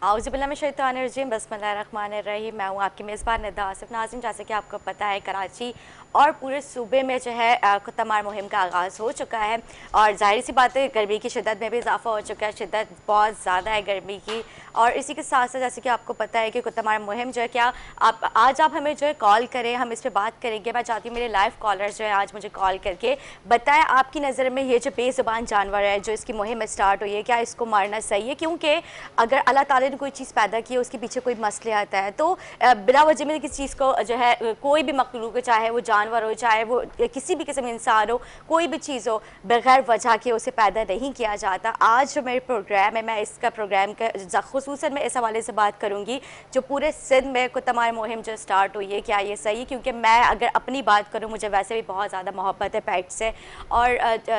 आउज़ुबिल्लाहिमिनश्शैतानिर्रजीम बिस्मिल्लाहिर्रहमानिर्रहीम। मैं हूँ आपकी मेज़बान निदा आसिफ। नाज़रीन, जैसे कि आपको पता है, कराची और पूरे सूबे में जो है कुत्तमार मुहिम का आगाज़ हो चुका है और ज़ाहिर सी बात है गर्मी की शिद्दत में भी इजाफा हो चुका है। शिद्दत बहुत ज़्यादा है गर्मी की, और इसी के साथ साथ जैसे कि आपको पता है कि कुत्तमार मुहिम जो है, क्या आप हमें जो है कॉल करें, हम इस पर बात करेंगे। मैं चाहती हूँ मेरे लाइव कॉलर्स जो है आज मुझे कॉल करके बताएं आपकी नज़र में ये जो बेज़ुबान जानवर है जो इसकी मुहिम स्टार्ट हुई है, क्या इसको मारना सही है? क्योंकि अगर अल्लाह ताला ने कोई चीज़ पैदा की है, उसके पीछे कोई मसले आता है, तो बिला वजह में किसी चीज़ को जो है कोई भी मखलूक, चाहे वो जानवर हो, चाहे वो किसी भी किस्म इंसान हो, कोई भी चीज़ हो, बगैर वजह के उसे पैदा नहीं किया जाता। आज जो मेरे प्रोग्राम है, मैं इसका प्रोग्राम का खुसूसन मैं इस हवाले से बात करूँगी जो पूरे सिंध में कुत्तमार मुहिम जो स्टार्ट हुई है, क्या ये सही है? क्योंकि मैं अगर अपनी बात करूँ, मुझे वैसे भी बहुत ज़्यादा मोहब्बत है पेट से और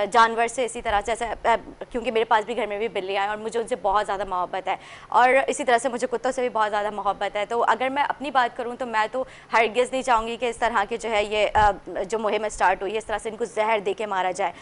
जानवर से, इसी तरह से क्योंकि मेरे पास भी घर में भी बिल्लियाँ हैं और मुझे उनसे बहुत ज़्यादा मोहब्बत है, और इसी तरह से मुझे कुत्तों से भी बहुत ज़्यादा मोहब्बत है। तो अगर मैं अपनी बात करूँ तो मैं तो हरगिज़ नहीं चाहूँगी कि इस तरह की जो है ये जो मुहिम स्टार्ट हुई है, इस तरह से इनको जहर दे के मारा जाए।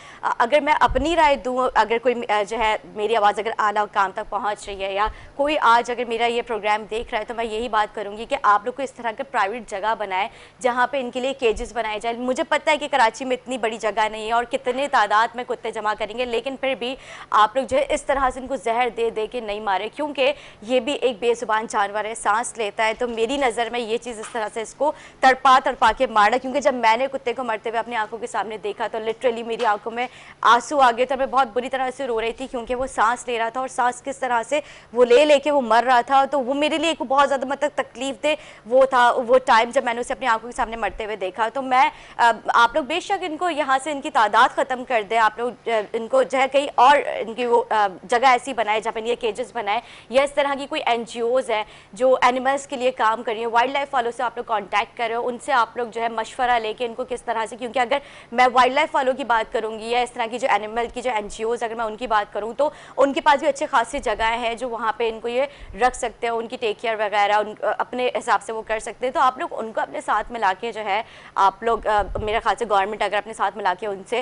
अगर मैं अपनी राय दूँ, अगर कोई जो है मेरी आवाज़ अगर आला काम तक पहुँच रही है, या कोई आज अगर मेरा ये प्रोग्राम देख रहा है, तो मैं यही बात करूँगी कि आप लोग को इस तरह के प्राइवेट जगह बनाए जहाँ पे इनके लिए केजेस बनाए जाए। मुझे पता है कि कराची में इतनी बड़ी जगह नहीं है और कितने तादाद में कुत्ते जमा करेंगे, लेकिन फिर भी आप लोग जो है इस तरह से इनको जहर दे दे के नहीं मारे, क्योंकि ये भी एक बेजुबान जानवर है, सांस लेता है। तो मेरी नज़र में ये चीज़ इस तरह से इसको तड़पा तड़पा के मारना, क्योंकि जब मैंने कुत्ते को मरते हुए अपनी आंखों के सामने देखा तो लिटरली मेरी आंखों में आंसू आ गए थे। मैं बहुत बुरी तरह से रो रही थी क्योंकि वो सांस ले रहा था और सांस किस तरह से वो ले लेके वो मर रहा था। तो वो मेरे लिए एक बहुत ज़्यादा मतलब तकलीफ दे वो था वो टाइम जब मैंने उसे अपनी आंखों के सामने मरते हुए देखा। तो मैं आप लोग बेशक इनको यहाँ से इनकी तादाद ख़त्म कर दें, आप लोग इनको जो है कहीं और इनकी वो जगह ऐसी बनाए जहाँ पर ये केजेस बनाए, या इस तरह की कोई NGOs है जो एनिमल्स के लिए काम कर रही है, वाइल्ड लाइफ वालों से आप लोग कांटेक्ट कर रहे हो, उनसे आप लोग जो है मशवरा लेके इनको किस तरह से, क्योंकि अगर मैं वाइल्ड लाइफ वालों की बात करूँगी या इस तरह की जो एनिमल की जो NGOs अगर मैं उनकी बात करूँ, तो उनके पास भी अच्छे खासी जगह हैं जो वहाँ पे इनको ये रख सकते हैं, उनकी टेक केयर वगैरह अपने हिसाब से वो कर सकते हैं। तो आप लोग उनको अपने साथ मिला के जो है आप लोग मेरे ख्याल से गवर्नमेंट अगर अपने साथ मिला के उनसे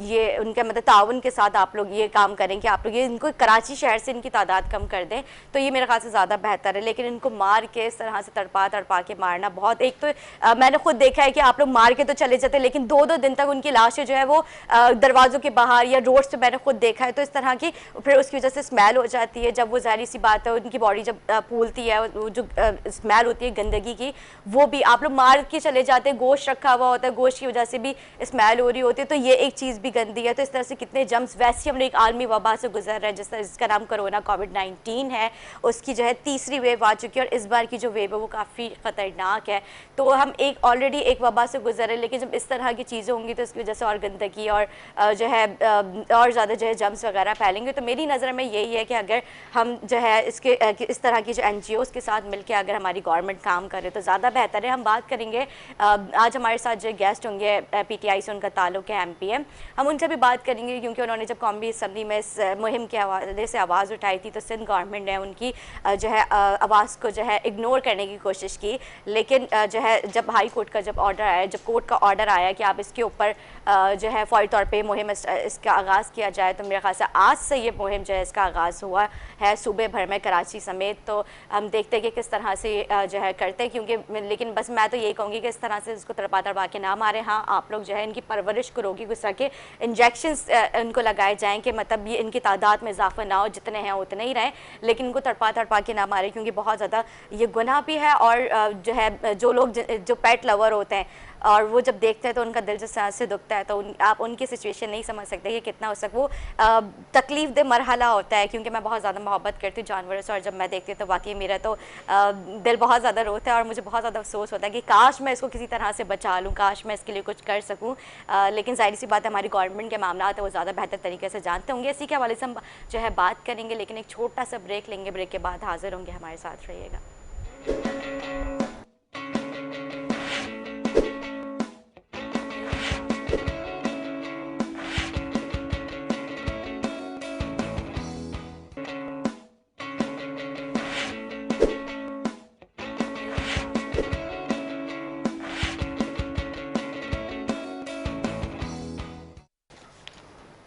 ये उनके मतलब ताउन के साथ आप लोग ये काम करें कि आप लोग ये इनको कराची शहर से इनकी तादाद कम कर दें, तो ये मेरे ख्याल से ज़्यादा बेहतर है। लेकिन इनको मार के इस तरह से तड़पा तड़पा के मारना बहुत, एक तो मैंने खुद देखा है कि आप लोग मार के तो चले जाते हैं, लेकिन 2-2 दिन तक उनकी लाशें जो है वो दरवाज़ों के बाहर या रोड्स पे मैंने खुद देखा है। तो इस तरह की फिर उसकी वजह से स्मेल हो जाती है, जब वो ज़ाहिर सी बात है उनकी बॉडी जब फूलती है, वो जो स्मेल होती है गंदगी की, वो भी आप लोग मार के चले जाते हैं, गोश्त रखा हुआ होता है, गोश्त की वजह से भी स्मेल हो रही होती है, तो ये एक चीज़ भी गंदी है। तो इस तरह से कितने जम्स, वैसे हम लोग एक आलमी वबा से गुजर रहे हैं जिसका नाम कोरोना कोविड-19 है, उसकी जो है तीसरी वेव आ चुकी है और इस बार की जो वेव है वो काफ़ी ख़तरनाक है। तो हम एक ऑलरेडी एक वबा से गुजर रहे हैं, लेकिन जब इस तरह की चीज़ें होंगी तो इसकी वजह से और गंदगी और जो है और ज़्यादा जो है जम्स वगैरह फैलेंगे। तो मेरी नज़र में यही है कि अगर हम जो है इसके इस तरह की जो NGOs के साथ मिलकर अगर हमारी गवर्नमेंट काम करे तो ज़्यादा बेहतर है। हम बात करेंगे आज हमारे साथ जो गेस्ट होंगे PTI से उनका ताल्लुक है MPM, हम उनसे भी बात करेंगे क्योंकि उन्होंने जब कौमी असम्बली में इस मुहिम के हवाले से आवाज़ उठाई थी तो सिंध गवर्नमेंट ने उनकी जो है आवाज़ को जो है इग्नोर करने की कोशिश की। लेकिन जो है जब हाई कोर्ट का जब ऑर्डर आया, जब कोर्ट का ऑर्डर आया कि आप इसके ऊपर जो है फौरी तौर पे मुहिम इसका आगाज़ किया जाए, तो मेरे ख्याल से आज से ये मुहिम जो है इसका आगाज़ हुआ है सूबे भर में, कराची समेत। तो हम देखते हैं कि किस तरह से जो है करते हैं, क्योंकि लेकिन बस मैं तो यही कहूँगी कि इस तरह से इसको तड़पा तड़पा के ना मारें। हाँ, आप लोग जो है इनकी परवरिश को रोकी, गुस्सा के इंजेक्शंस इनको लगाए जाएँ कि मतलब ये इनकी तादाद में इजाफा ना हो, जितने हैं उतने ही रहें, लेकिन इनको तड़पा तड़पा के ना मारें, क्योंकि बहुत ज़्यादा ये गुनाह भी है। और जो है जो लोग जो पेट लवर होते हैं और वो जब देखते हैं तो उनका दिल जिस तरह से दुखता है, तो आप उनकी सिचुएशन नहीं समझ सकते कि कितना हो सक वो तकलीफ दे मरहला होता है। क्योंकि मैं बहुत ज़्यादा मोहब्बत करती हूँ जानवरों से और जब मैं देखती हूँ तो वाकई मेरा तो दिल बहुत ज़्यादा रोता है और मुझे बहुत ज़्यादा अफसोस होता है कि काश मैं इसको किसी तरह से बचा लूँ, काश मैं इसके लिए कुछ कर सकूँ। लेकिन जाहिर सी बात है हमारी गवर्नमेंट के मामला है वो ज़्यादा बेहतर तरीके से जानते होंगे। इसी के हवाले से हम जो है बात करेंगे, लेकिन एक छोटा सा ब्रेक लेंगे, ब्रेक के बाद हाजिर होंगे, हमारे साथ रहिएगा।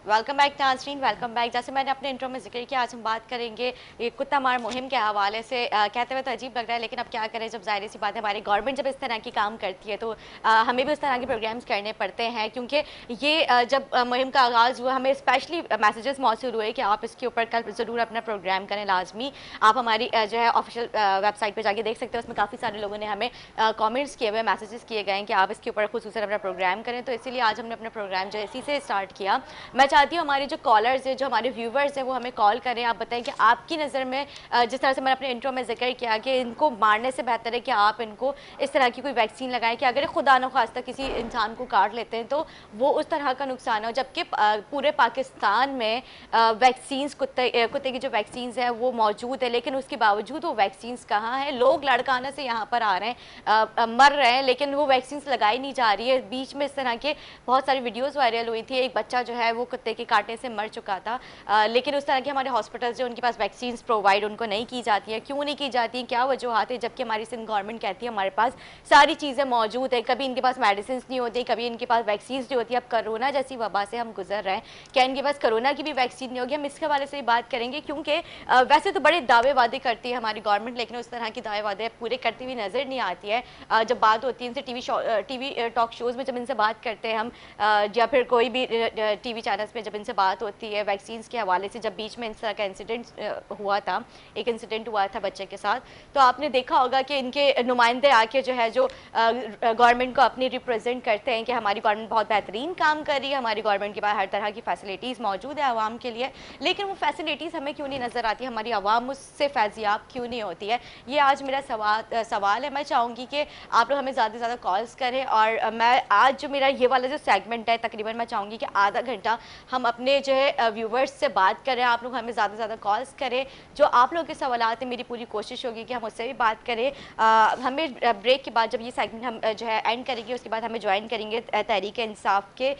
वेलकम बैक नाज़रीन, वेलकम बैक। जैसे मैंने अपने इंट्रो में जिक्र किया, आज हम बात करेंगे ये कुत्ता मार मुहिम के हवाले से। कहते हुए तो अजीब लग रहा है, लेकिन अब क्या करें, जब ज़ाहिर सी बात है हमारी गवर्नमेंट जब इस तरह की काम करती है तो हमें भी उस तरह के प्रोग्राम्स करने पड़ते हैं, क्योंकि ये जब मुहिम का आगाज़ हुआ हमें स्पेशली मैसेजेस मौसूल हुए कि आप इसके ऊपर कल ज़रूर अपना प्रोग्राम करें लाजमी। आप हमारी जो है ऑफिशियल वेबसाइट पर जाके देख सकते हो, उसमें काफ़ी सारे लोगों ने हमें कॉमेंट्स किए हुए, मैसेजेस किए गए हैं कि आप इसके ऊपर खुसूसन अपना प्रोग्राम करें। तो इसीलिए आज हमने अपना प्रोग्राम जो है इसी से स्टार्ट किया। मैं चाहती हूँ हमारे जो कॉलर्स हैं, जो हमारे व्यूवर्स हैं, वो हमें कॉल करें। आप बताएं कि आपकी नज़र में जिस तरह से मैंने अपने इंट्रो में जिक्र किया कि इनको मारने से बेहतर है कि आप इनको इस तरह की कोई वैक्सीन लगाएं कि अगर खुदा न खास्ता किसी इंसान को काट लेते हैं तो वो उस तरह का नुकसान हो। जबकि पूरे पाकिस्तान में वैक्सीन्स कुत्ते की जो वैक्सीन्स हैं वो मौजूद है, लेकिन उसके बावजूद वो वैक्सीन्स कहाँ हैं? लोग लड़काना से यहाँ पर आ रहे हैं, मर रहे हैं, लेकिन वो वैक्सीन्स लगाई नहीं जा रही है। बीच में इस तरह के बहुत सारी वीडियोज़ वायरल हुई थी, एक बच्चा जो है वो कुत्ते के काटने से मर चुका था, लेकिन उस तरह के हमारे हॉस्पिटल्स जो उनके पास वैक्सीन्स प्रोवाइड उनको नहीं की जाती हैं। क्यों नहीं की जाती हैं, क्या वजूहत है? जबकि हमारी सिंध गवर्नमेंट कहती है हमारे पास सारी चीज़ें मौजूद हैं, कभी इनके पास मेडिसिन नहीं होती, कभी इनके पास वैक्सीन नहीं होती। अब कोरोना जैसी वबा से हम गुजर रहे हैं, क्या इनके पास कोरोना की भी वैक्सीन नहीं होगी? हम इसके हवाले से बात करेंगे, क्योंकि वैसे तो बड़े दावे वादे करती है हमारी गवर्नमेंट, लेकिन उस तरह की दावे वादे पूरे करती हुई नज़र नहीं आती है। जब बात होती है इनसे टीवी टॉक शोज़ में जब इनसे बात करते हैं हम, या फिर कोई भी टीवी चैनल्स में जब इनसे बात होती है वैक्सीन्स के हवाले से, जब बीच में इस तरह का इंसिडेंट हुआ था, एक इंसिडेंट हुआ था बच्चे के साथ, तो आपने देखा होगा कि इनके नुमाइंदे आके जो है जो गवर्नमेंट को अपनी रिप्रेजेंट करते हैं कि हमारी गवर्नमेंट बहुत बेहतरीन काम कर रही है, हमारी गवर्नमेंट के पास हर तरह की फैसिलिटीज़ मौजूद है आवाम के लिए, लेकिन वो फैसिलिटीज़ हमें क्यों नहीं नज़र आती, हमारी आवाम उससे फैज़ियाब क्यों नहीं होती है? ये आज मेरा सवाल है। मैं चाहूँगी कि आप लोग हमें ज़्यादा से ज़्यादा कॉल्स करें, और मैं आज जो मेरा ये वाला जो सेगमेंट है तकरीबन मैं चाहूँगी कि आधा घंटा हम अपने जो है व्यूवर्स से बात करें। आप लोग हमें ज़्यादा से ज़्यादा कॉल्स करें, जो आप लोगों के सवालात हैं मेरी पूरी कोशिश होगी कि हम उससे भी बात करें। हमें ब्रेक के बाद जब ये सेगमेंट हम जो है एंड करेंगे, उसके बाद हमें ज्वाइन करेंगे तहरीक इंसाफ के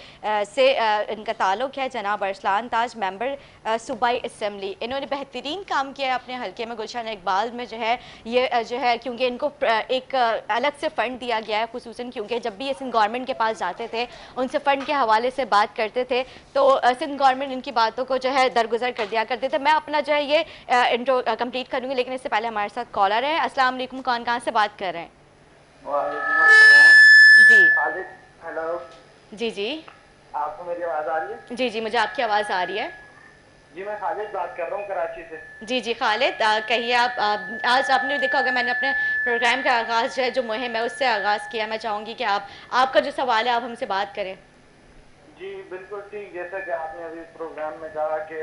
से इनका ताल्लुक़ है जनाब अरसलान ताज, मेंबर सूबाई असम्बली। इन्होंने बेहतरीन काम किया है अपने हल्के में, गुलशन इकबाल में जो है ये जो है, क्योंकि इनको एक अलग से फ़ंड दिया गया है, खुसूसन क्योंकि जब भी ये सिंध गवर्नमेंट के पास जाते थे, उनसे फ़ंड के हवाले से बात करते थे, तो सिंध गवर्नमेंट इनकी बातों को जो है दरगुजर कर दिया करते थे। मैं अपना जो है ये इंट्रो कंप्लीट करूँगी, लेकिन इससे पहले हमारे साथ कॉलर है। अस्सलाम वालेकुम, कौन कहाँ से बात कर रहे हैं? जी हेलो जी जी आपको मेरी आवाज़ आ रही है? जी जी, मुझे आपकी आवाज़ आ रही है। जी मैं खालिद बात कर रहा हूँ कराची से। जी जी खालिद, कहिए आप। आज आपने देखा होगा मैंने अपने प्रोग्राम का आगाज़ जो है जो मुहिम है उससे आगाज़ किया। मैं चाहूँगी कि आपका जो सवाल है आप हमसे बात करें। जी बिल्कुल ठीक, जैसा कि आपने अभी प्रोग्राम में कहा कि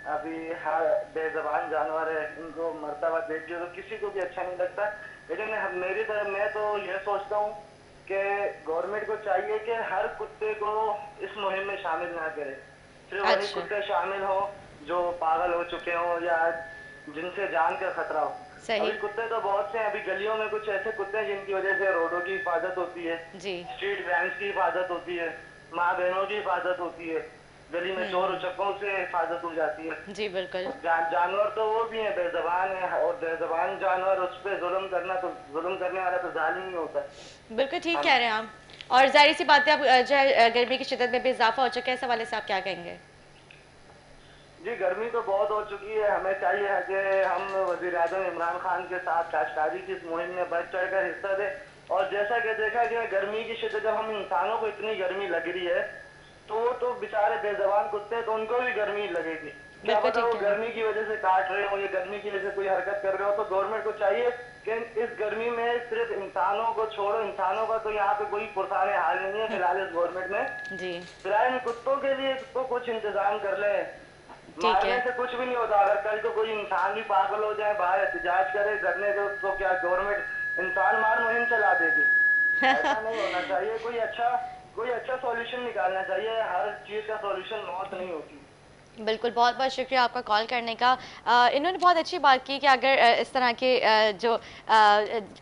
अभी हर बेज़बान जानवर है, इनको मरता हुआ देखिए तो किसी को भी अच्छा नहीं लगता, लेकिन मेरी तरफ मैं तो यह सोचता हूँ कि गवर्नमेंट को चाहिए कि हर कुत्ते को इस मुहिम में शामिल ना करे, सिर्फ वही अच्छा, कुत्ते शामिल हों जो पागल हो चुके हों या जिनसे जान का खतरा हो। सही। अभी कुत्ते तो बहुत से हैं, अभी गलियों में कुछ ऐसे कुत्ते हैं जिनकी वजह से रोडों की हिफाजत होती है, जी स्ट्रीट वैन्स की हिफाजत होती है, माँ बहनों की हिफाजत होती है, गली में चोर उचक्कों से हिफाजत हो जाती है। जी बिल्कुल जानवर तो वो भी है, बेज़बान है, और बेज़बान जानवर उस पर जुल्म करना तो जुल्म करने वाला तो जालिम ही होता है। बिल्कुल ठीक कह रहे हैं आप। और जाहिर सी बात है अब जो है गर्मी की शिद्दत में भी इजाफा हो चुका है, इस हवाले से आप क्या कहेंगे? जी गर्मी तो बहुत हो चुकी है, हमें चाहिए है कि हम वज़ीर-ए-आज़म इमरान खान के साथ काश्तकारी की इस मुहिम में बढ़ चढ़ कर हिस्सा दें। और जैसा कि देखा गया गर्मी की शिद्दत, जब हम इंसानों को इतनी गर्मी लग रही है तो वो तो बेचारे बेज़बान कुत्ते हैं, तो उनको भी गर्मी लगेगी। क्या बिल्कुल पता ठीक वो कह रहे हैं। गर्मी की वजह से काट रहे हो या गर्मी की वजह से कोई हरकत कर रहे हो, तो गवर्नमेंट को चाहिए कि इस गर्मी में सिर्फ इंसानों को छोड़ो, इंसानों का तो यहाँ पे कोई पुरसाने हाल नहीं है फिलहाल इस गवर्नमेंट में, जी फिलहाल इन कुत्तों के लिए तो कुछ इंतजाम कर ले। ठीक मारने है। से कुछ भी नहीं होता, अगर कल को कोई इंसान भी पागल हो जाए, बाहर एहतजाज करे धरने दो, तो क्या गवर्नमेंट इंसान मार मुहिम चला देगी? ऐसा नहीं होना चाहिए। कोई अच्छा सॉल्यूशन निकालना चाहिए, हर चीज का सॉल्यूशन मौत नहीं होती। बिल्कुल, बहुत बहुत शुक्रिया आपका कॉल करने का। इन्होंने बहुत अच्छी बात की कि अगर इस तरह के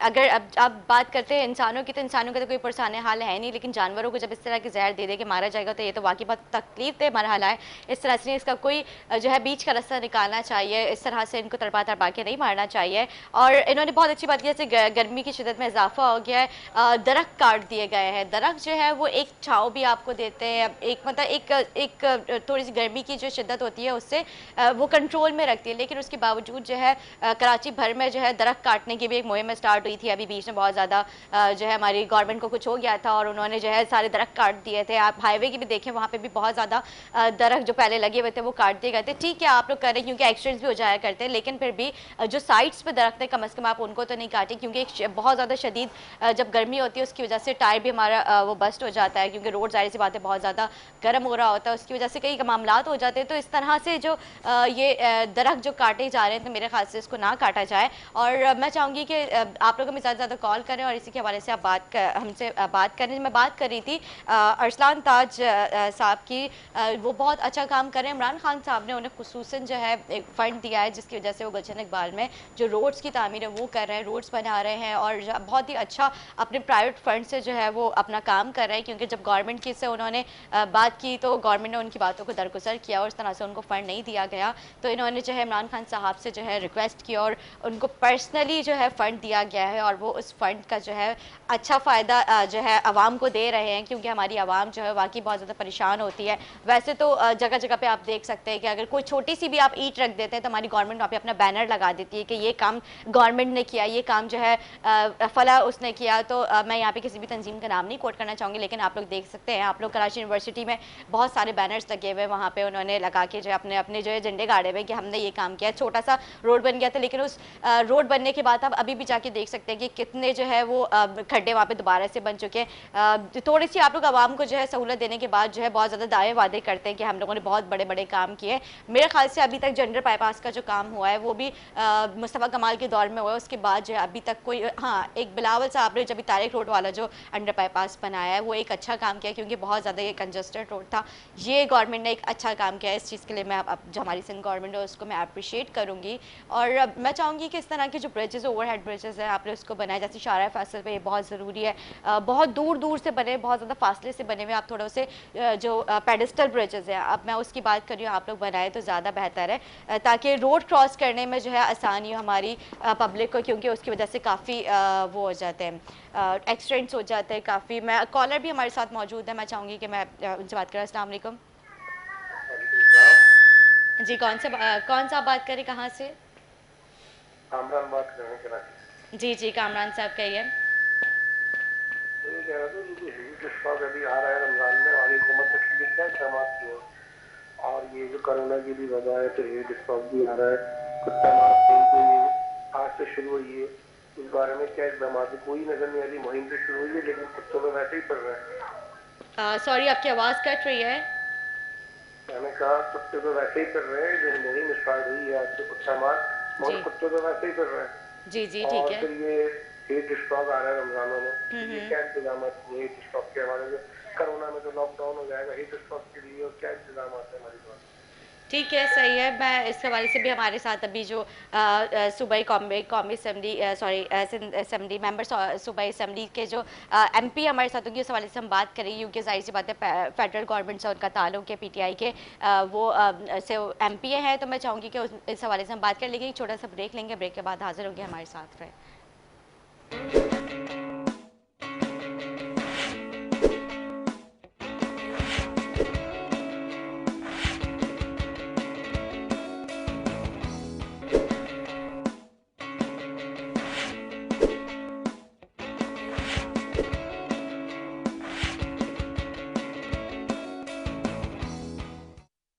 अगर अब आप बात करते हैं इंसानों की, तो इंसानों का तो कोई पुरसाने हाल है नहीं, लेकिन जानवरों को जब इस तरह की ज़हर दे दे के मारा जाएगा तो ये तो वाक़ई बहुत तकलीफ़ दे मरहला है। इस तरह से इसका कोई जो है बीच का रास्ता निकालना चाहिए, इस तरह से इनको तड़पा-तड़पा के नहीं मारना चाहिए। और इन्होंने बहुत अच्छी बात की, जैसे गर्मी की शिद्दत में इज़ाफ़ा हो गया है, दरख्त काट दिए गए हैं। दरख्त जो है वो एक छाँव भी आपको देते हैं, एक मतलब एक थोड़ी-सी गर्मी की जो शिद्दत होती है उससे वो कंट्रोल में रखती है, लेकिन उसके बावजूद जो है कराची भर में जो है दरख्त काटने की भी एक मुहिम स्टार्ट हुई थी। अभी बीच में बहुत ज़्यादा जो है हमारी गवर्नमेंट को कुछ हो गया था और उन्होंने जो है सारे दरख्त काट दिए थे। आप हाईवे की भी देखें, वहाँ पे भी बहुत ज़्यादा दरख्त जो पहले लगे हुए थे वो काट दिए गए थे। ठीक है, आप लोग करें क्योंकि एक्सीडेंट्स भी हो जाया करते हैं, लेकिन फिर भी जो साइड्स पे दरख्त है, कम से कम आप उनको तो नहीं काटें, क्योंकि एक बहुत ज़्यादा शदीद जब गर्मी होती है उसकी वजह से टायर भी हमारा वो बस्ट हो जाता है, क्योंकि रोड ज़ाहिर सी बात है बहुत ज़्यादा गर्म हो रहा होता है, उसकी वजह से कई मामलात हो जाते हैं। तो इस तरह से जो ये दरख्त जो काटे जा रहे हैं, तो मेरे ख्याल से इसको ना काटा जाए। और मैं चाहूँगी कि आप लोग हमें ज़्यादा से ज़्यादा कॉल करें और इसी के हवाले से आप हमसे बात करें। मैं बात कर रही थी अरसलान ताज साहब की, वो बहुत अच्छा काम कर रहे हैं। इमरान खान साहब ने उन्हें खुसूसन जो है एक फ़ंड दिया है, जिसकी वजह से वो गुलशन इकबाल में जो रोड्स की तामीर है वो कर रहे हैं, रोड्स बना रहे हैं और बहुत ही अच्छा अपने प्राइवेट फंड से जो है वो अपना काम कर रहे हैं। क्योंकि जब गवर्नमेंट की से उन्होंने बात की तो गवर्नमेंट ने उनकी बातों को दरगुजर किया और इस तरह से उनको फ़ंड नहीं दिया गया। तो इन्होंने जो है इमरान खान साहब से जो है रिक्वेस्ट की और उनको पर्सनली जो है फ़ंड दिया गया है और वो उस फ़ंड का जो है अच्छा फ़ायदा जो है आवाम को दे रहे हैं, क्योंकि हमारी आवाम जो है वाकई बहुत ज़्यादा परेशान होती है। वैसे तो जगह जगह पे आप देख सकते हैं कि अगर कोई छोटी सी भी आप ईंट रख देते हैं तो हमारी गवर्नमेंट वहाँ पे अपना बैनर लगा देती है कि ये काम गवर्नमेंट ने किया, ये काम जो है फला उसने किया। तो मैं यहाँ पे किसी भी तंजीम का नाम नहीं कोट करना चाहूँगी, लेकिन आप लोग देख सकते हैं, आप लोग कराची यूनिवर्सिटी में बहुत सारे बैनर्स लगे हुए हैं, वहाँ पे उन्होंने लगा के जो है अपने अपने जो है झंडे गाड़े हुए कि हमने ये काम किया। छोटा सा रोड बन गया था, लेकिन उस रोड बनने के बाद आप अभी भी जाके देख सकते हैं कि कितने जो है वो खड्डे वहाँ पे दोबारा से बन चुके हैं। थोड़ी सी आप लोग आवाम को जो है सहूलत देने के बाद जो है बहुत ज़्यादा दावे वादे करते हैं कि हम लोगों ने बहुत बड़े बड़े काम किए। मेरे ख्याल से अभी तक जो अंडर बाईपास का जो काम हुआ है वो भी मुस्तफ़ा कमाल के दौर में हुआ है, उसके बाद जो है अभी तक कोई, हाँ, एक बिलावल साहब ने जब तारिक रोड वाला जो अंडर बाईपास बनाया है वो एक अच्छा काम किया, क्योंकि बहुत ज़्यादा ये कंजस्टेड रोड था। ये गवर्नमेंट ने एक अच्छा काम किया है, इस चीज़ के लिए मैं अब जो हमारी सिंध गवर्नमेंट है उसको मैं अप्रिशिएट करूँगी। और मैं चाहूँगी कि इस तरह के जो ब्रिजेस, ओवरहेड ब्रिजेस हैं, आपने उसको बनाया, जैसे शारा फैसल पे ये बहुत ज़रूरी है, बहुत दूर दूर से बने, बहुत ज़्यादा फासले से बने हुए आप थोड़े से जो पेडिस्टल ब्रिजेस हैं, अब मैं उसकी बात कर रही हूँ, आप लोग बनाए तो ज़्यादा बेहतर है, ताकि रोड क्रॉस करने में जो है आसानी हो हमारी पब्लिक को, क्योंकि उसकी वजह से काफ़ी वो हो जाते हैं, एक्सीडेंट्स हो जाते हैं काफ़ी। मैं कॉलर भी हमारे साथ मौजूद है, मैं चाहूँगी कि मैं उनसे बात करूँ। अस्सलाम वालेकुम जी, कौन सा बात करें, कहाँ से? कामरान बात कर रहे हैं कराची। जी जी, कामरान साहब कहिए। ये कह रहा था कि हीट स्ट्रोक अभी आ रहा है रमजान में, हमारी हुकूमत ने लिए क्या इकदाम किए हैं, और ये जो कोरोना की भी वजह है तो हीट स्ट्रोक भी आ रहा है, कुत्ता मारने आज से शुरू हुई है, इस बारे में क्या इकदाम? कोई नजर नहीं आ रही, मुहिम से शुरू हुई है लेकिन कुत्तों में वैसे ही पड़ रहा है। सॉरी, आपकी आवाज़ कट रही है। मैंने कहा कुत्ते तो वैसे ही कर रहे हैं, जो मुहिम स्टार्ट हुई है आज से कुत्ता मार, मगर कुत्ते तो वैसे ही कर रहे हैं। जी जी, ठीक और है। फिर ये हीट स्ट्रोक आ रहा है रमजानों में, ये क्या इंतजाम है हीट स्ट्रोक के हमारे? जो कोरोना में तो लॉकडाउन हो जाएगा, हीट स्ट्रोक के लिए और क्या इंतजाम है हमारी पास? ठीक है, सही है। मैं इस हवाले से भी हमारे साथ अभी जो सूबाई कौमी असम्बली सिंध असम्बली मेंबर सूबाई असम्बली के जो एमपी हमारे साथ होंगे, उस हवाले से हम बात करेंगे, क्योंकि जाहिर सी बात है फेडरल गवर्नमेंट से उनका ताल्लुक है, पीटीआई के वो से एमपी हैं, तो मैं चाहूँगी कि इस हवाले से हम बात करें, लेकिन छोटा सा ब्रेक लेंगे, ब्रेक के बाद हाजिर होंगे हमारे साथ रहे।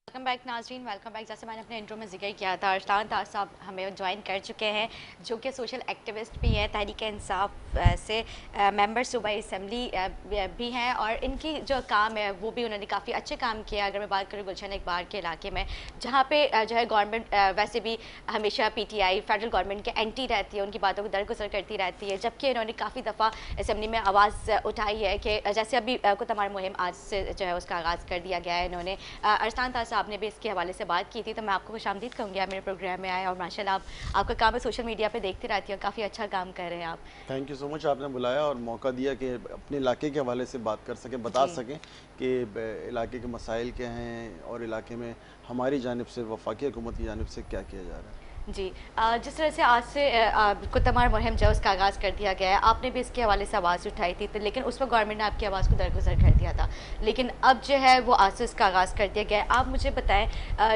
वेलकम बैक नाज़रीन, वेलकम बैक। जैसे मैंने अपने इंट्रो में जिक्र किया था, अरसलान ताज साहब हमें ज्वाइन कर चुके हैं, जो कि सोशल एक्टिविस्ट भी हैं, तहरीक इंसाफ से मेंबर सूबाई असम्बली भी हैं, और इनकी जो काम है वो भी उन्होंने काफ़ी अच्छे काम किया। अगर मैं बात करूँ गुलशन इकबाल के इलाके में, जहाँ पे जो है गवर्नमेंट वैसे भी हमेशा पीटीआई फेडरल गवर्नमेंट के एंटी रहती है, उनकी बातों को दरगुजर करती रहती है, जबकि इन्होंने काफ़ी दफ़ा असम्बली में आवाज़ उठाई है कि जैसे अभी कुतमार मुहिम आज से जो है उसका आगाज़ कर दिया गया है। इन्होंने अरसलान ताज साहब ने भी इसके हवाले से बात की थी, तो मैं आपको खुशामदीद कहूँगी, आप मेरे प्रोग्राम में आए और माशाल्लाह आपका काम है सोशल मीडिया पे देखती रहती हूँ, काफ़ी अच्छा काम कर रहे हैं आप। थैंक यू सो मच, आपने बुलाया और मौका दिया कि अपने इलाके के हवाले से बात कर सकें, बता जी। सकें कि इलाके के मसाइल क्या हैं और इलाके में हमारी जानिब से वफाकी हुकूमत की जानिब से क्या किया जा रहा है। जी, जिस तरह से आज से कुतमार मुहिम जो है उसका आगाज़ कर दिया गया है, आपने भी इसके हवाले से आवाज़ उठाई थी, तो लेकिन उस वक्त गवर्नमेंट ने आपकी आवाज़ को दरगुजर कर दिया था, लेकिन अब जो है वो आज से इसका आगाज़ कर दिया गया है। आप मुझे बताएं,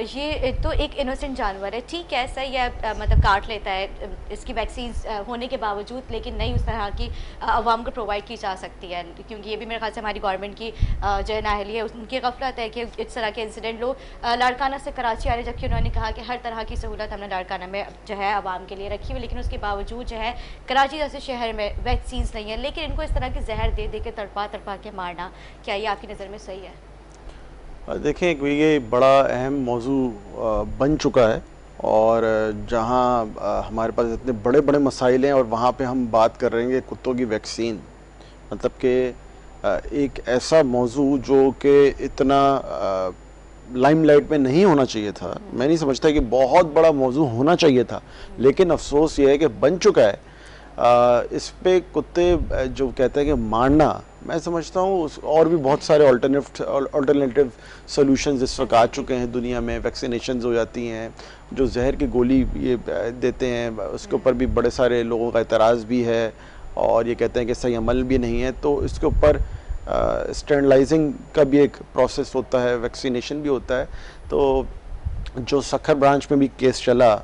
ये तो एक इनोसेंट जानवर है, ठीक है, सही है, मतलब काट लेता है, इसकी वैक्सीन होने के बावजूद, लेकिन नहीं उस तरह की आवाम को प्रोवाइड की जा सकती है, क्योंकि ये भी मेरे ख्याल से हमारी गवर्नमेंट की जो है नाअहली है, उनकी गफलत है कि इस तरह के इंसिडेंट लोग लाड़काना से कराची आ रहे, जबकि उन्होंने कहा कि हर तरह की सहूलत हमने लाड़काना में जो है आवाम के लिए रखी हुई, लेकिन उसके बावजूद जो है कराची जैसे शहर में वैक्सीन्स नहीं है, लेकिन इनको इस तरह की जहर दे दे के तड़पा तड़पा के मारना, क्या ये आपकी नज़र में सही है? देखें, ये बड़ा अहम मौजू बन चुका है और जहाँ हमारे पास इतने बड़े बड़े मसाइल हैं और वहाँ पे हम बात कर रहे हैं कि कुत्तों की वैक्सीन, मतलब कि एक ऐसा मौजू जो कि इतना लाइमलाइट में नहीं होना चाहिए था। मैं नहीं समझता कि बहुत बड़ा मौजू होना चाहिए था, लेकिन अफसोस ये है कि बन चुका है। इस पे कुत्ते जो कहते हैं कि मारना, मैं समझता हूँ और भी बहुत सारे अल्टरनेटिव सॉल्यूशंस इस वक्त आ चुके हैं दुनिया में। वैक्सीनेशंस हो जाती हैं, जो जहर की गोली ये देते हैं उसके ऊपर भी बड़े सारे लोगों का एतराज़ भी है और ये कहते हैं कि सही अमल भी नहीं है, तो इसके ऊपर स्टरलाइजिंग का भी एक प्रोसेस होता है, वैक्सीनेशन भी होता है। तो जो सखर ब्रांच में भी केस चला,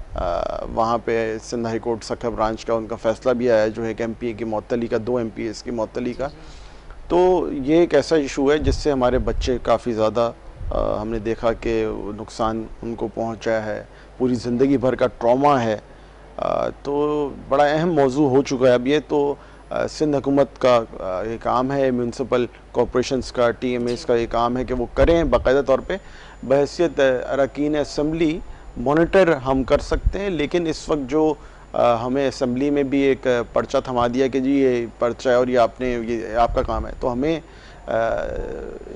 वहाँ पे Sindh high court Sukkur branch का उनका फ़ैसला भी आया जो है कि एमपीए की मअतली का, 2 एमपीएस की मअतली का। तो ये एक ऐसा इशू है जिससे हमारे बच्चे काफ़ी ज़्यादा हमने देखा कि नुकसान उनको पहुँचा है, पूरी ज़िंदगी भर का ट्रॉमा है। तो बड़ा अहम मौजू हो चुका है अब ये। तो सिंध हुकूमत का ये काम है, म्यूनसिपल कॉरपोरेशंस का, टीएमएस का ये काम है कि वो करें बाकायदा तौर पे बहैसियत अरकान असम्बली मॉनिटर हम कर सकते हैं। लेकिन इस वक्त जो हमें असम्बली में भी एक पर्चा थमा दिया कि जी ये पर्चा है और ये आपका काम है, तो हमें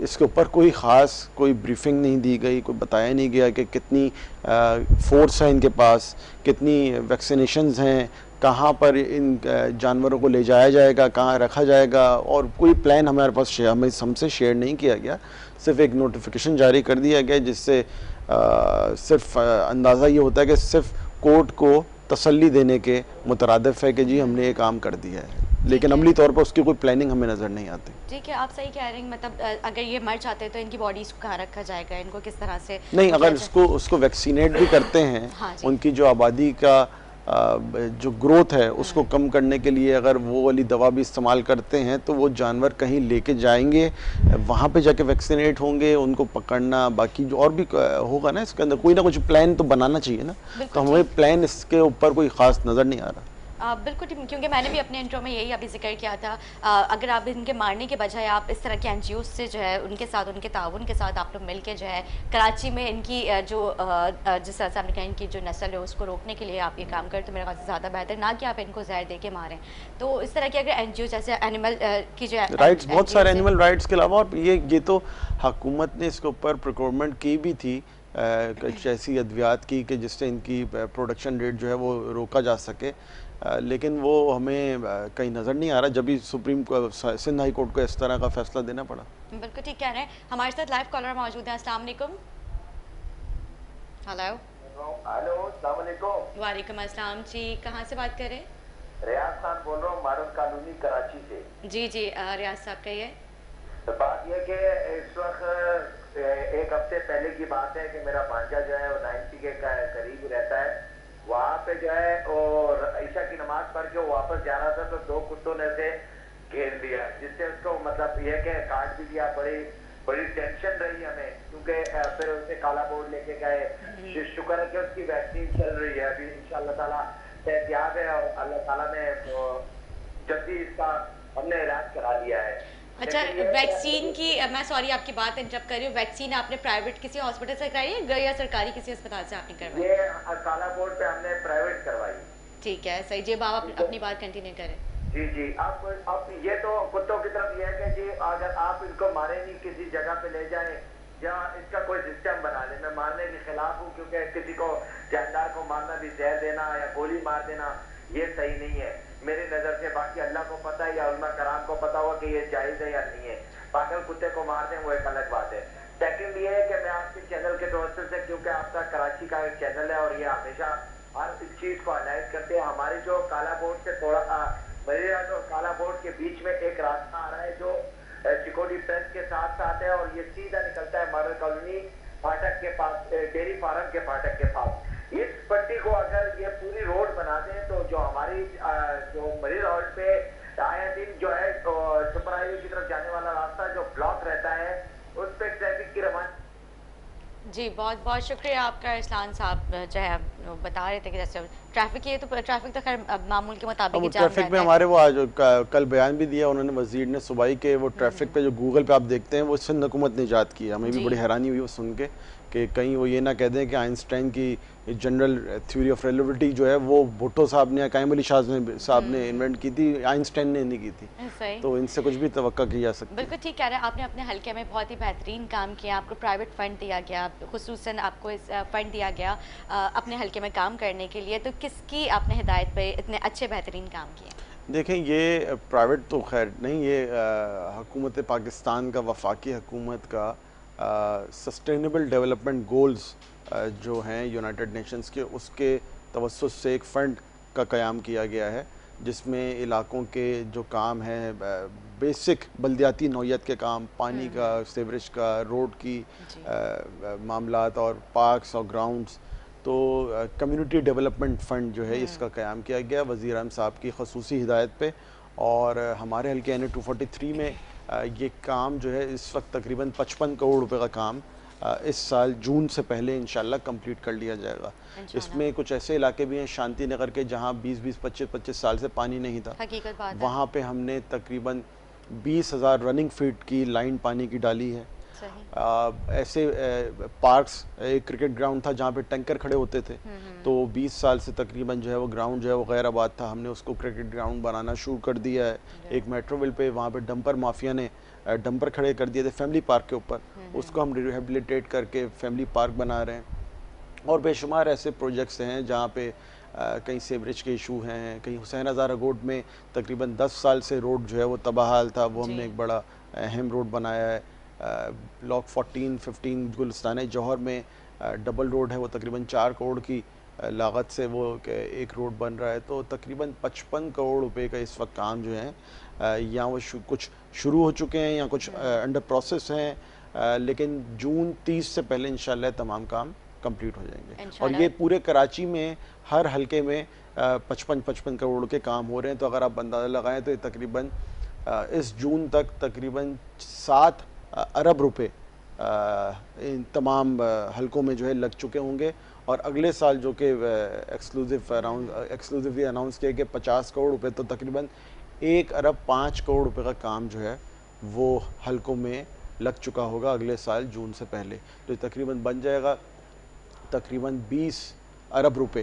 इसके ऊपर कोई ख़ास कोई ब्रीफिंग नहीं दी गई, कोई बताया नहीं गया कि कितनी फ़ोर्स है इनके पास, कितनी वैक्सीनेशंस हैं, कहाँ पर इन जानवरों को ले जाया जाएगा, कहाँ रखा जाएगा, और कोई प्लान हमारे पास हमसे शेयर नहीं किया गया। सिर्फ एक नोटिफिकेशन जारी कर दिया गया जिससे सिर्फ अंदाज़ा ये होता है कि सिर्फ कोर्ट को तसल्ली देने के मुतरादिफ है कि जी हमने ये काम कर दिया है, लेकिन अमली तौर पर उसकी कोई प्लानिंग हमें नज़र नहीं आती। ठीक है, आप सही कह रहे हैं, मतलब अगर ये मर जाते हैं तो इनकी बॉडीज़ को कहाँ रखा जाएगा, इनको किस तरह से नहीं, अगर उसको वैक्सीनेट भी करते हैं, हाँ जी। उनकी जो आबादी का जो ग्रोथ है उसको कम करने के लिए अगर वो वाली दवा भी इस्तेमाल करते हैं तो वो जानवर कहीं लेके जाएंगे, वहाँ पे जाके वैक्सीनेट होंगे, उनको पकड़ना, बाकी जो और भी होगा ना, इसके अंदर कोई ना कुछ प्लान तो बनाना चाहिए ना। तो हमें प्लान इसके ऊपर कोई ख़ास नज़र नहीं आ रहा। बिल्कुल, क्योंकि मैंने भी अपने इंट्रो में यही अभी जिक्र किया था, अगर आप इनके मारने के बजाय आप इस तरह के एनजीओ से जो है उनके साथ, उनके ताउन के साथ आप लोग मिल के जो है कराची में इनकी जो जिस तरह से आपने कहा इनकी जो नस्ल है उसको रोकने के लिए आप ये काम करें तो मेरे ख्याल से ज़्यादा बेहतर, ना कि आप इनको जहर दे के मारें। तो इस तरह के अगर एनजीओ जैसे एनिमल की जो राइट्स, बहुत सारे एनिमल राइट्स के अलावा, और ये तो हुकूमत ने इसके ऊपर प्रोक्योरमेंट की भी थी कुछ ऐसी अद्वियात की कि जिससे इनकी प्रोडक्शन रेट जो है वो रोका जा सके, लेकिन वो हमें कहीं नज़र नहीं आ रहा जब भी सुप्रीम सिंध हाई कोर्ट को इस तरह का फैसला देना पड़ा। बिल्कुल ठीक कह रहे हैं। हमारे साथ लाइव कॉलर मौजूद हैं। अस्सलाम वालेकुम। हेलो। हेलो, अस्सलाम वालेकुम। वालेकुम अस्सलाम जी, कहाँ से बात कर रहे हैं? रियाज खान बोल रहा हूँ, मारुल कॉलोनी कराची से। जी जी, रियाज साहब कहिए। तो बात यह कि इस वक्त एक हफ्ते पहले की बात है कि मेरा भांजा जो है वो 90 के करीब रहता है, वहाँ पे जो है और ईशा की नमाज पढ़ के वो वापस जा रहा था तो 2 कुत्तों ने से घेर लिया, जिससे उसको मतलब यह कि काट भी दिया। बड़ी टेंशन रही हमें, क्योंकि फिर उसने काला बोर्ड लेके गए। शुक्र है कि उसकी वैक्सीन चल रही है अभी, इंशाल्लाह ताला एहतियात है और अल्लाह ताला ने जल्दी इसका हमने इलाज करा लिया है। अच्छा, वैक्सीन की मैं सॉरी आपकी बात इंटरप्ट कर रही हूँ, वैक्सीन आपने प्राइवेट किसी हॉस्पिटल से कराई है या सरकारी किसी अस्पताल से आपने करवाई? ये काला बोर्ड पे हमने प्राइवेट करवाई। ठीक है, सही जी, आप अपनी बात कंटिन्यू करें। जी जी, अब ये तो कुत्तों की तरफ ये है कि जी अगर आप इनको मारे नहीं, किसी जगह पे ले जाएं یا اس کا کوئی سسٹم بنا لیں. میں مارنے کے خلاف ہوں, کیونکہ کسی کو جاندار کو مارنا بھی زہر دینا یا گولی مار دینا یہ صحیح نہیں ہے میری نظر سے. باقی اللہ کو پتہ ہے یا علماء کرام کو پتہ ہوا کہ یہ جائز ہے یا نہیں ہے. پاگل کتے کو مار دیں وہ ایک الگ بات ہے. سیکنڈ یہ ہے کہ میں آپ کے چینل کے توسط سے, کیونکہ آپ کا کراچی کا ایک چینل ہے اور یہ ہمیشہ ہر اس چیز کو ہائلائٹ کرتے ہیں, ہماری جو کالا بورڈ سے تھوڑا مریرات اور کالا بورڈ کے بیچ میں ایک راستہ آ رہا ہے جو چکوڈی پریس کے ساتھ ساتھ ہے اور یہ سیدھا نکلتا ہے ماڈل کالونی پھاٹک کے پاس, ڈیری فارم کے پھاٹک کے پاس. اس پٹی کو اگر یہ پوری روڈ بنا دیں تو جو ہماری جو مری روڈ پہ آیا دن جو ہے سپر ہائی وے کی طرف جانے والا راستہ جو بلاک رہتا ہے اس پہ ٹریفک کی روانی. جی بہت بہت شکریہ آپ کا ارسلان صاحب, جو ہے بتا رہے تھے کہ جیسے ٹریفک یہ تو ٹریفک تو خیر معمول کے مطابق ہی جام ٹریفک میں ہمارے وہ آج کل بیان بھی دیا انہوں نے وزیر نے صوبائی کے, وہ ٹریفک پہ جو گوگل پہ آپ دیکھتے ہیں وہ سندھ حکومت نے ایجاد کی ہے. ہمیں بھی بڑی حیرانی ہوئی وہ سن کے کہ کہیں وہ یہ نہ کہہ دیں کہ آئنسٹائن کی جنرل تھیوری آف ریلیٹیوٹی جو ہے وہ بھٹو صاحب نے یا قائم علی شاہ صاحب نے انوینٹ کی تھی, آئنسٹائن نے نہیں کی تھی. تو ان سے کچھ بھی توقع کی جا سکتی ہے. بالکل ٹھیک کہہ رہے ہیں آپ نے. اپنے حلقے میں بہت ہی بہترین کام کیا, آپ کو پرائیویٹ فنڈ دیا گیا, خصوصاً آپ کو فنڈ دیا گیا اپنے حلقے میں کام کرنے کے لیے. تو کس کی آپ نے ہدایت پہ اتنے اچھے بہترین کام کیے؟ دیکھیں یہ پرائیویٹ تو خیر نہیں, یہ حکومت پاکستان کا, وفاقی حکومت کا سسٹینیبل ڈیولپمنٹ گولز جو ہیں یونائٹڈ نیشنز کے, اس کے توسط سے ایک فنڈ کا قیام کیا گیا ہے جس میں علاقوں کے جو کام ہیں, بیسک بلدیاتی نوعیت کے کام, پانی کا, سیوریج کا, روڈ کی معاملات اور پارکس اور گراؤنڈز, تو کمیونٹی ڈیولپمنٹ فنڈ جو ہے اس کا قیام کیا گیا وزیر اعظم صاحب کی خصوصی ہدایت پہ. اور ہمارے حلقے NA-243 میں یہ کام جو ہے اس وقت تقریباً 55 کروڑ روپے کا کام اس سال جون سے پہلے انشاءاللہ کمپلیٹ کر لیا جائے گا. اس میں کچھ ایسے علاقے بھی ہیں شانتی نگر کے جہاں 20-25 سال سے پانی نہیں تھا, حقیقت بات ہے. وہاں پہ ہم نے تقریباً 20,000 رننگ فیٹ کی لائن پانی کی ڈالی ہے. ایسے پارکس, ایک کرکٹ گراؤنڈ تھا جہاں پہ ٹینکر کھڑے ہوتے تھے, تو 20 سال سے تقریباً جو ہے وہ گراؤنڈ جو ہے وہ غیر آباد تھا, ہم نے اس کو کرکٹ گراؤنڈ بنانا شروع کر دیا ہے. ایک میٹرو ویل پہ وہاں پہ ڈمپر مافیا نے ڈمپر کھڑے کر دیے تھے فیملی پارک کے اوپر, اس کو ہم ریہیبلیٹیٹ کر کے فیملی پارک بنا رہے ہیں. اور بے شمار ایسے پروجیکٹس ہیں جہاں پہ کہیں سیوریج کے ایشو ہیں, کہیں حسین ہزارہ روڈ میں تقریباً 10 سال سے روڈ جو ہے وہ تباہ حال تھا, وہ ہم نے ایک بڑا اہم روڈ بنایا ہے. بلاک 14-15 گلستانِ جوہر میں ڈبل روڈ ہے, وہ تقریباً 4 کروڑ کی لاگت سے وہ ایک روڈ بن رہا ہے. تو تقریباً 55 کروڑ روپے کا اس وقت کام جو ہے یا وہ کچھ شروع ہو چکے ہیں یا کچھ انڈر پروسیس ہیں, لیکن جون 30 سے پہلے انشاءاللہ تمام کام کمپلیٹ ہو جائیں گے. اور یہ پورے کراچی میں ہر حلقے میں 55 کروڑ کے کام ہو رہے ہیں. تو اگر آپ اندازہ لگائیں تو یہ تقریباً اس جون تک تقریباً 7 ارب روپے ان تمام حلقوں میں جو ہے لگ چکے ہوں گے. اور اگلے سال جو کہ ایکسکلوزیولی اناؤنس کیا کہ 50 کروڑ روپے, تو تقریباً 1 ارب 5 کروڑ روپے کا کام جو ہے وہ حلقوں میں لگ چکا ہوگا اگلے سال جون سے پہلے. تو تقریباً بن جائے گا تقریباً 20 ارب روپے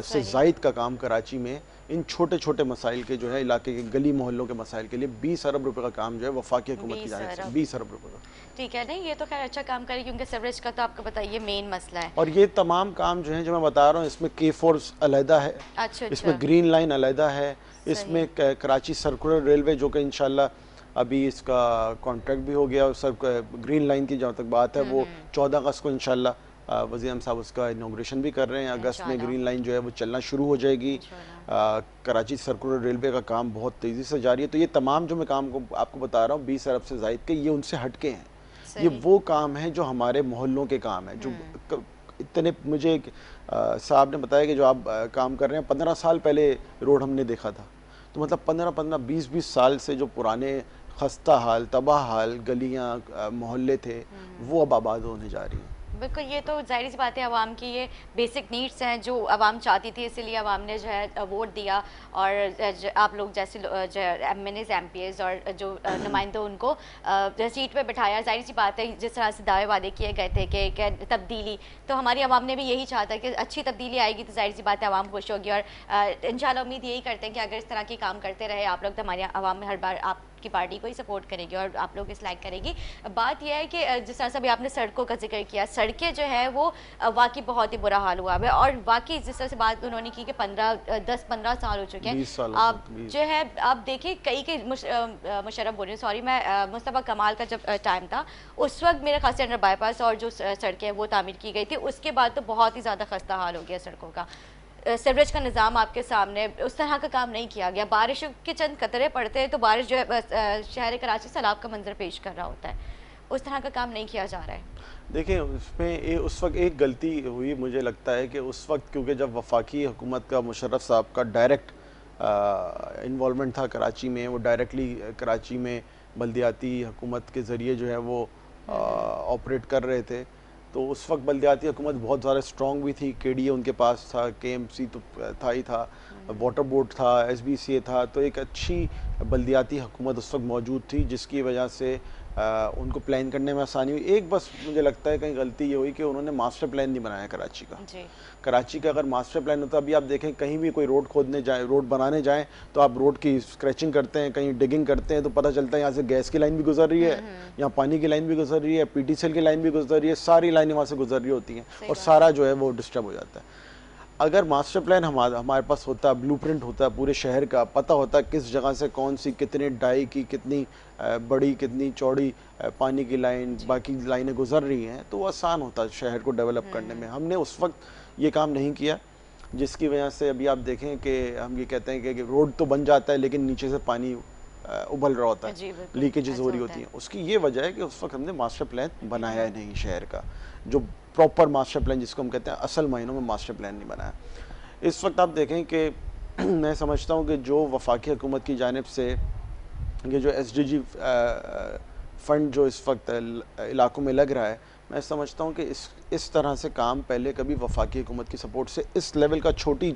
سے زائد کا کام کراچی میں ان چھوٹے چھوٹے مسائل کے جو ہے علاقے کے گلی محلوں کے مسائل کے لیے 20 ارب روپے کا کام جو ہے وفاقی حکومت کی جانب سے 20 ارب روپے کا. ٹھیک ہے, نہیں یہ تو خیر اچھا کام کرے کیونکہ سیوریج کا تو آپ کو بتائیے مین مسئلہ ہے. اور یہ تمام کام جو ہیں جو میں بتا رہا ہوں اس میں K4 علیحدہ ہے, اس میں گرین لائن علیحدہ ہے, اس میں کراچی سرکولر ریلوے جو کہ انشاءاللہ ابھی اس کا کانٹریکٹ بھی ہو گیا, سب گرین لائن کی جہاں تک بات ہے وہ 14 اگست کو انشاءاللہ وزیر اعظم صاحب اس کا انوگریشن بھی کر رہے ہیں. اگست میں گرین لائن جو ہے وہ چلنا شروع ہو جائے گی. کراچی سرکولر ریلوے کا کام بہت تیزی سے جاری ہے. تو یہ تمام جو میں کام کو آپ کو بتا رہا ہوں 20 ارب سے زائد کے, یہ ان سے ہٹ کے ہیں. یہ وہ کام ہیں جو ہمارے محلوں کے کام ہیں, جو اتنے مجھے صاحب نے بتایا کہ جو آپ کام کر رہے ہیں 15 سال پہلے روڈ ہم نے دیکھا تھا. تو مطلب 15-20 سال سے جو پرانے خستہ حال, تباہ حال گلیاں محلے تھے وہ اب آباد ہونے جا رہی ہیں. بالکل, یہ تو ظاہری سی بات ہے, عوام کی یہ بیسک نیڈس ہیں جو عوام چاہتی تھی, اسی لیے عوام نے جو ہے ووٹ دیا. اور آپ لوگ جیسے جو MNAs MPs اور جو نمائندے ان کو سیٹ پہ بٹھایا. ظاہری سی بات ہے جس طرح سے دعوے وعدے کیے گئے تھے کہ تبدیلی, تو ہماری عوام نے بھی یہی چاہا تھا کہ اچھی تبدیلی آئے گی تو ظاہر سی بات ہے عوام خوش ہوگی. اور انشاءاللہ امید یہی کرتے ہیں کہ اگر اس طرح کے کام کرتے رہے آپ لوگ تو ہماری عوام میں ہر بار آپ کی پارٹی کو ہی سپورٹ کرے گی اور آپ لوگ اس لائک کرے گی. بات یہ ہے کہ جس طرح سے ابھی آپ نے سڑکوں کا ذکر کیا, سڑکیں جو ہے وہ واقعی بہت ہی برا حال ہوا ہے, اور واقعی جس طرح سے بات انہوں نے کی کہ 10-15 سال ہو چکے ہیں, 20 سال آپ جو ہے آپ دیکھیں کئی مشرف بول رہی ہوں, سوری, میں مصطفیٰ کمال کا جب ٹائم تھا اس وقت میرے خاص سے انڈر بائی پاس اور جو سڑکیں وہ تعمیر کی گئی تھی, اس کے بعد تو بہت ہی زیادہ خستہ حال ہو گیا سڑکوں کا. سیوریج کا نظام آپ کے سامنے, اس طرح کا کام نہیں کیا گیا. بارش کے چند قطرے پڑتے ہیں تو بارش جو ہے شہر کراچی سیلاب کا منظر پیش کر رہا ہوتا ہے, اس طرح کا کام نہیں کیا جا رہا ہے. دیکھیں اس میں اس وقت ایک غلطی ہوئی مجھے لگتا ہے کہ اس وقت کیونکہ جب وفاقی حکومت کا مشرف صاحب کا ڈائریکٹ انوالومنٹ تھا کراچی میں, وہ ڈائریکٹلی کراچی میں بلدیاتی حکومت کے ذریعے جو ہے وہ آپریٹ کر رہے تھے, تو اس وقت بلدیاتی حکومت بہت زیادہ اسٹرانگ بھی تھی. کے ڈی اے ان کے پاس تھا, کے ایم سی تو تھا ہی تھا, واٹر بورڈ تھا, ایس بی سی اے تھا, تو ایک اچھی بلدیاتی حکومت اس وقت موجود تھی جس کی وجہ سے ان کو پلان کرنے میں آسانی ہوئی. ایک بس مجھے لگتا ہے کہیں غلطی یہ ہوئی کہ انہوں نے ماسٹر پلان نہیں بنایا کراچی کا. کراچی کا اگر ماسٹر پلان ہوتا, ابھی آپ دیکھیں کہیں بھی کوئی روڈ کھودنے جائیں, روڈ بنانے جائیں تو آپ روڈ کی اسکریچنگ کرتے ہیں, کہیں ڈگنگ کرتے ہیں تو پتہ چلتا ہے یہاں سے گیس کی لائن بھی گزر رہی ہے, یہاں پانی کی لائن بھی گزر رہی ہے, پی ٹی سی ایل کی لائن بھی گزر رہی ہے, ساری لائنیں وہاں سے گزر رہی ہوتی ہیں اور سارا جو ہے وہ ڈسٹرب ہو جاتا ہے. اگر ماسٹر پلان ہمارے پاس ہوتا, بلو پرنٹ ہوتا پورے شہر کا, پتہ ہوتا کس جگہ سے کون سی کتنے ڈائی کی کتنی بڑی کتنی چوڑی پانی کی لائن باقی لائنیں گزر رہی ہیں, تو وہ آسان ہوتا شہر کو ڈیولپ کرنے میں. ہم نے اس وقت یہ کام نہیں کیا, جس کی وجہ سے ابھی آپ دیکھیں کہ ہم یہ کہتے ہیں کہ روڈ تو بن جاتا ہے لیکن نیچے سے پانی ابل رہا ہوتا ہے, لیکیجز ہو رہی ہوتی ہیں. اس کی یہ وجہ ہے کہ اس وقت ہم نے ماسٹر پلان بنایا نہیں شہر کا, جو پراپر ماسٹر پلان جس کو ہم کہتے ہیں اصل معنوں میں ماسٹر پلان نہیں بنایا. اس وقت آپ دیکھیں کہ میں سمجھتا ہوں کہ جو وفاقی حکومت کی جانب سے یہ جو ایس ڈی جی فنڈ جو اس وقت علاقوں میں لگ رہا ہے, میں سمجھتا ہوں کہ اس طرح سے کام پہلے کبھی وفاقی حکومت کی سپورٹ سے اس لیول کا چھوٹے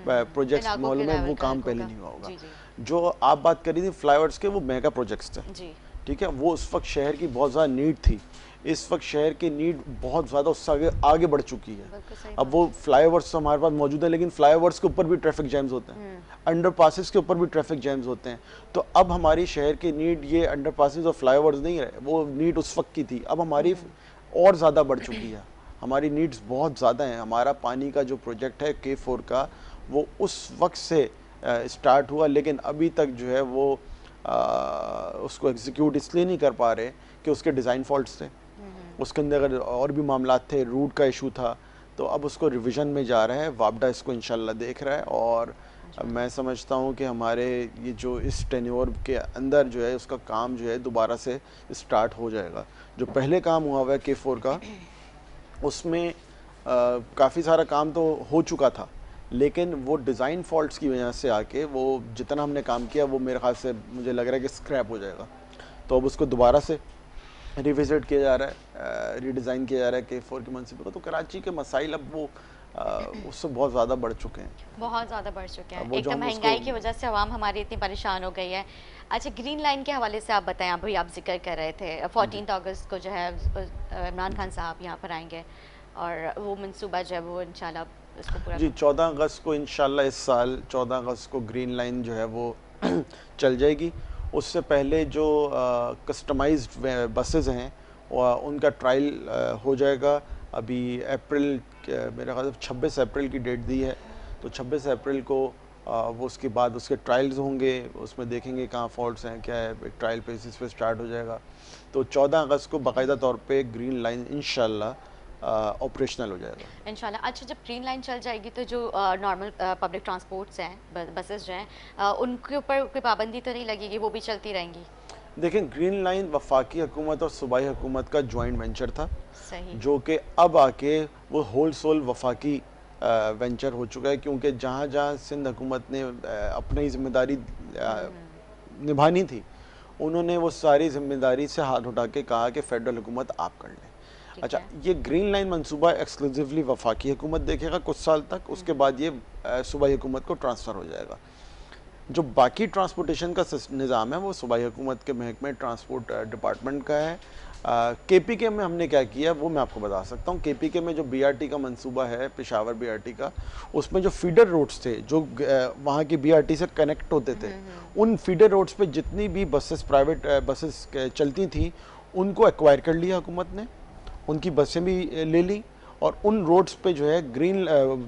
پروجیکٹس معلوم ہے وہ کام پہلے نہیں ہوا ہوگا. جو آپ بات کر رہی تھی فلائی اوورس کے, وہ میگا پروجیکٹس تھے, ٹھیک ہے, وہ اس وقت شہر کی بہت زیادہ نیڈ تھی. اس وقت شہر کی نیڈ بہت زیادہ اس سے آگے بڑھ چکی ہے. اب وہ فلائی اوورس تو ہمارے پاس موجود ہیں, لیکن فلائی اوورس کے اوپر بھی ٹریفک جیمز ہوتے ہیں, انڈر پاسز کے اوپر بھی ٹریفک جیمز ہوتے ہیں. تو اب ہماری شہر کی نیڈ یہ انڈر پاسز اور فلائی اوورز نہیں رہے, وہ نیڈ اس وقت کی تھی, اب ہماری اور زیادہ بڑھ چکی ہے. ہماری نیڈز بہت زیادہ ہیں. ہمارا پانی کا جو پروجیکٹ ہے K4 کا, وہ اس وقت سے اسٹارٹ ہوا, لیکن ابھی تک جو ہے وہ اس کو ایگزیکیوٹ اس لیے نہیں کر پا رہے کہ اس کے ڈیزائن فالٹس تھے, اس کے اندر اور بھی معاملات تھے, روٹ کا ایشو تھا. تو اب اس کو ریویژن میں جا رہا ہے, وابڈا اس کو انشاءاللہ دیکھ رہا ہے, اور میں سمجھتا ہوں کہ ہمارے یہ جو اس ٹینیور کے اندر جو ہے اس کا کام جو ہے دوبارہ سے اسٹارٹ ہو جائے گا. جو پہلے کام ہوا ہے K4 کا, اس میں کافی سارا کام تو ہو چکا تھا, لیکن وہ ڈیزائن فالٹس کی وجہ سے آ کے وہ جتنا ہم نے کام کیا وہ میرے خیال سے مجھے لگ رہا ہے کہ اسکریپ ہو جائے گا. تو اب اس کو دوبارہ سے ریوزٹ کیا جا رہا ہے, ری ڈیزائن کیا جا رہا ہے K4 کی منصوبے کو. تو کراچی کے مسائل اب وہ اس سے بہت زیادہ بڑھ چکے ہیں, بہت زیادہ بڑھ چکے ہیں. ایک تو مہنگائی کی وجہ سے عوام ہماری اتنی پریشان ہو گئی ہے. اچھا, گرین لائن کے حوالے سے آپ بتائیں, ابھی آپ ذکر کر رہے تھے 14 اگست کو جو ہے عمران خان صاحب یہاں پر آئیں گے, اور وہ منصوبہ جو ہے وہ انشاءاللہ اس کو پورا, جی 14 اگست کو انشاءاللہ اس سال 14 اگست کو گرین لائن جو ہے وہ چل جائے گی. اس سے پہلے جو کسٹمائزڈ بسز ہیں ان کا ٹرائل ہو جائے گا. ابھی اپریل میرے خیال سے 26 اپریل کی ڈیٹ دی ہے, تو 26 اپریل کو وہ اس کے بعد اس کے ٹرائلز ہوں گے, اس میں دیکھیں گے کہاں فالٹس ہیں کیا ہے, ایک ٹرائل بیسس پہ سٹارٹ ہو جائے گا. تو 14 اگست کو باقاعدہ طور پہ گرین لائن انشاءاللہ آپریشنل ہو جائے گا انشاءاللہ. اچھا, جب گرین لائن چل جائے گی تو جو نارمل پبلک ٹرانسپورٹس ہیں, بسز جو ہیں, ان کے اوپر کوئی پابندی تو نہیں لگے گی, وہ بھی چلتی رہیں گی؟ دیکھیں گرین لائن وفاقی حکومت اور صوبائی حکومت کا جوائنٹ وینچر تھا, صحیح, جو کہ اب آ کے وہ ہول سول وفاقی وینچر ہو چکا ہے, کیونکہ جہاں جہاں سندھ حکومت نے اپنی ذمہ داری نبھانی تھی, انہوں نے وہ ساری ذمہ داری سے ہاتھ اٹھا کے کہا کہ فیڈرل حکومت آپ کر لیں. اچھا, یہ گرین لائن منصوبہ ایکسکلوزیولی وفاقی حکومت دیکھے گا کچھ سال تک, اس کے بعد یہ صوبائی حکومت کو ٹرانسفر ہو جائے گا. جو باقی ٹرانسپورٹیشن کا نظام ہے وہ صوبائی حکومت کے محکمہ ٹرانسپورٹ ڈپارٹمنٹ کا ہے. KPK में हमने क्या किया वो मैं आपको बता सकता हूँ। KPK में जो BRT का मंसूबा है, पेशावर BRT का, उसमें जो फीडर रोड्स थे जो वहाँ की BRT से कनेक्ट होते थे, उन फीडर रोड्स पे जितनी भी बसेस, प्राइवेट बसेस चलती थी, उनको एक्वायर कर लिया हुकूमत ने, उनकी बसें भी ले ली, और उन रोड्स पे जो है ग्रीन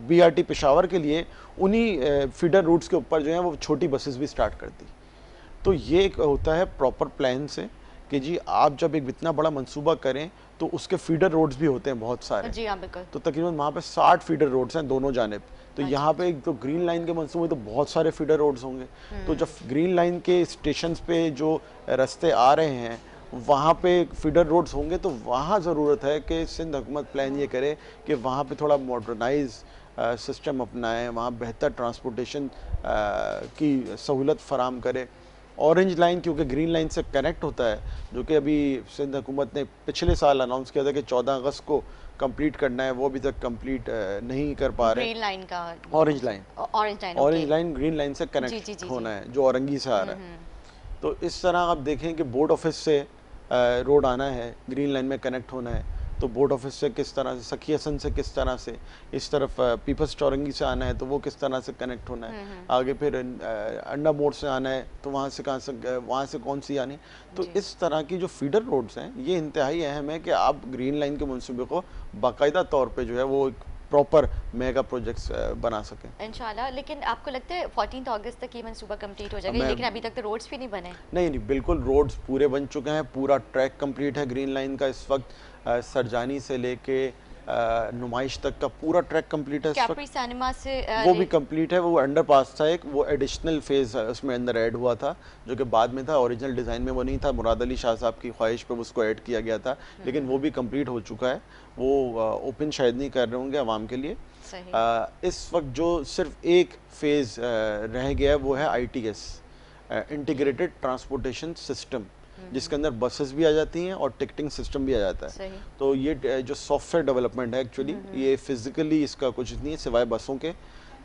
BRT पेशावर के लिए उन्हीं फीडर रूट्स के ऊपर जो है वो छोटी बसेस भी स्टार्ट कर दी। तो ये एक होता है प्रॉपर प्लान से कि जी आप जब एक इतना बड़ा मंसूबा करें तो उसके फीडर रोड्स भी होते हैं बहुत सारे। जी हाँ, बिल्कुल। तो तकरीबन वहाँ पे 60 फीडर रोड्स हैं दोनों जानिब। तो यहाँ पे एक तो ग्रीन लाइन के मंसूबे तो बहुत सारे फीडर रोड्स होंगे। तो जब ग्रीन लाइन के स्टेशंस पे जो रास्ते आ रहे हैं वहाँ पे फीडर रोड्स होंगे, तो वहाँ ज़रूरत है कि सिंध हुकूमत प्लान ये करे कि वहाँ पे थोड़ा मॉडर्नाइज सिस्टम अपनाएं, वहाँ बेहतर ट्रांसपोर्टेशन की सहूलत फराम करे। ऑरेंज लाइन क्योंकि ग्रीन लाइन से कनेक्ट होता है, जो कि अभी सिंध हुकूमत ने पिछले साल अनाउंस किया था कि 14 अगस्त को कंप्लीट करना है, वो अभी तक कंप्लीट नहीं कर पा रहे। ग्रीन लाइन का, orange line, orange line green line से कनेक्ट होना है, जो औरंगी से आ रहा है। तो इस तरह आप देखें कि बोर्ड ऑफिस से रोड आना है, ग्रीन लाइन में कनेक्ट होना है, तो बोर्ड ऑफिस से किस तरह से, सखी हसन से किस तरह से, इस तरफ पीपल्स चौरंगी से आना है तो वो किस तरह से कनेक्ट होना है, आगे फिर अंडा मोड़ से आना है तो वहाँ से कहाँ से, वहाँ से कौन सी आनी। तो इस तरह की जो फीडर रोड्स हैं ये इंतहाई अहम है कि आप ग्रीन लाइन के मंसूबे को बाकायदा तौर पे जो है वो प्रॉपर मेगा प्रोजेक्ट्स बना सकें इंशाल्लाह। लेकिन आपको लगता है 14 अगस्त तक ये मंसूबा कंप्लीट हो जाएगा? लेकिन अभी तक तो रोड्स भी नहीं बने। नहीं, बिल्कुल रोड्स पूरे बन चुके हैं, पूरा ट्रैक कंप्लीट है ग्रीन लाइन का इस वक्त। सरजानी से लेके नुमाइश तक का पूरा ट्रैक कंप्लीट है इस वक्त। कैप्री सिनेमा से वो भी कंप्लीट है, वो अंडरपास था एक, वो एडिशनल फेज उसमें अंदर ऐड हुआ था जो कि बाद में था, ओरिजिनल डिज़ाइन में वो नहीं था, मुराद अली शाह साहब की ख्वाहिश पे उसको ऐड किया गया था, लेकिन वो भी कंप्लीट हो चुका है। वो ओपन शायद नहीं कर रहे होंगे आवाम के लिए। इस वक्त जो सिर्फ एक फेज़ रह गया है वो है ITS, इंटीग्रेटेड ट्रांसपोर्टेशन सिस्टम, जिसके अंदर बसेस भी आ जाती हैं और टिकटिंग सिस्टम भी आ जाता है। तो ये जो सॉफ्टवेयर डेवलपमेंट है एक्चुअली, ये फिजिकली इसका कुछ नहीं है सिवाय बसों के।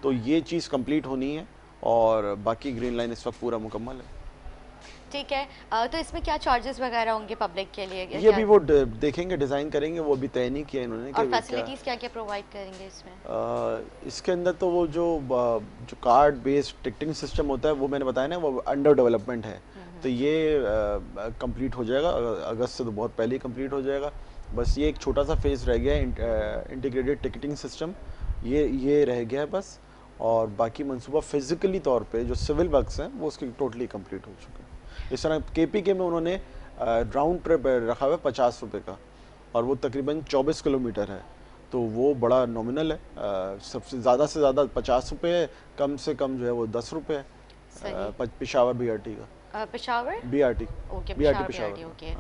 तो ये चीज़ कंप्लीट होनी है और बाकी ग्रीन लाइन इस वक्त पूरा मुकम्मल है। ठीक है। तो इसमें क्या चार्जेस वगैरह होंगे पब्लिक के लिए? ये भी वो देखेंगे, डिज़ाइन करेंगे, वो भी तय नहीं किया इन्होंने। और फैसिलिटीज़ क्या क्या प्रोवाइड करेंगे इसमें? इसके अंदर तो वो जो कार्ड बेस्ड टिकटिंग सिस्टम होता है वो मैंने बताया ना, वो अंडर डेवलपमेंट है। तो ये कंप्लीट हो जाएगा अगस्त से, तो बहुत पहले ही कंप्लीट हो जाएगा। बस ये एक छोटा सा फेज़ रह गया है, इंटीग्रेटेड टिकटिंग सिस्टम, ये रह गया है बस। और बाकी मंसूबा फिजिकली तौर पे जो सिविल वर्क्स हैं वो उसके टोटली कंप्लीट हो चुके हैं। इस तरह KPK में उन्होंने राउंड ट्रिप रखा हुआ है 50 रुपये का, और वो तकरीबन 24 किलोमीटर है, तो वो बड़ा नॉमिनल है। सबसे ज़्यादा से ज़्यादा 50 रुपये है, कम से कम जो है वो 10 रुपये है पेशावर BRT का। Peshawar BRT, okay, BRT Peshawar okay,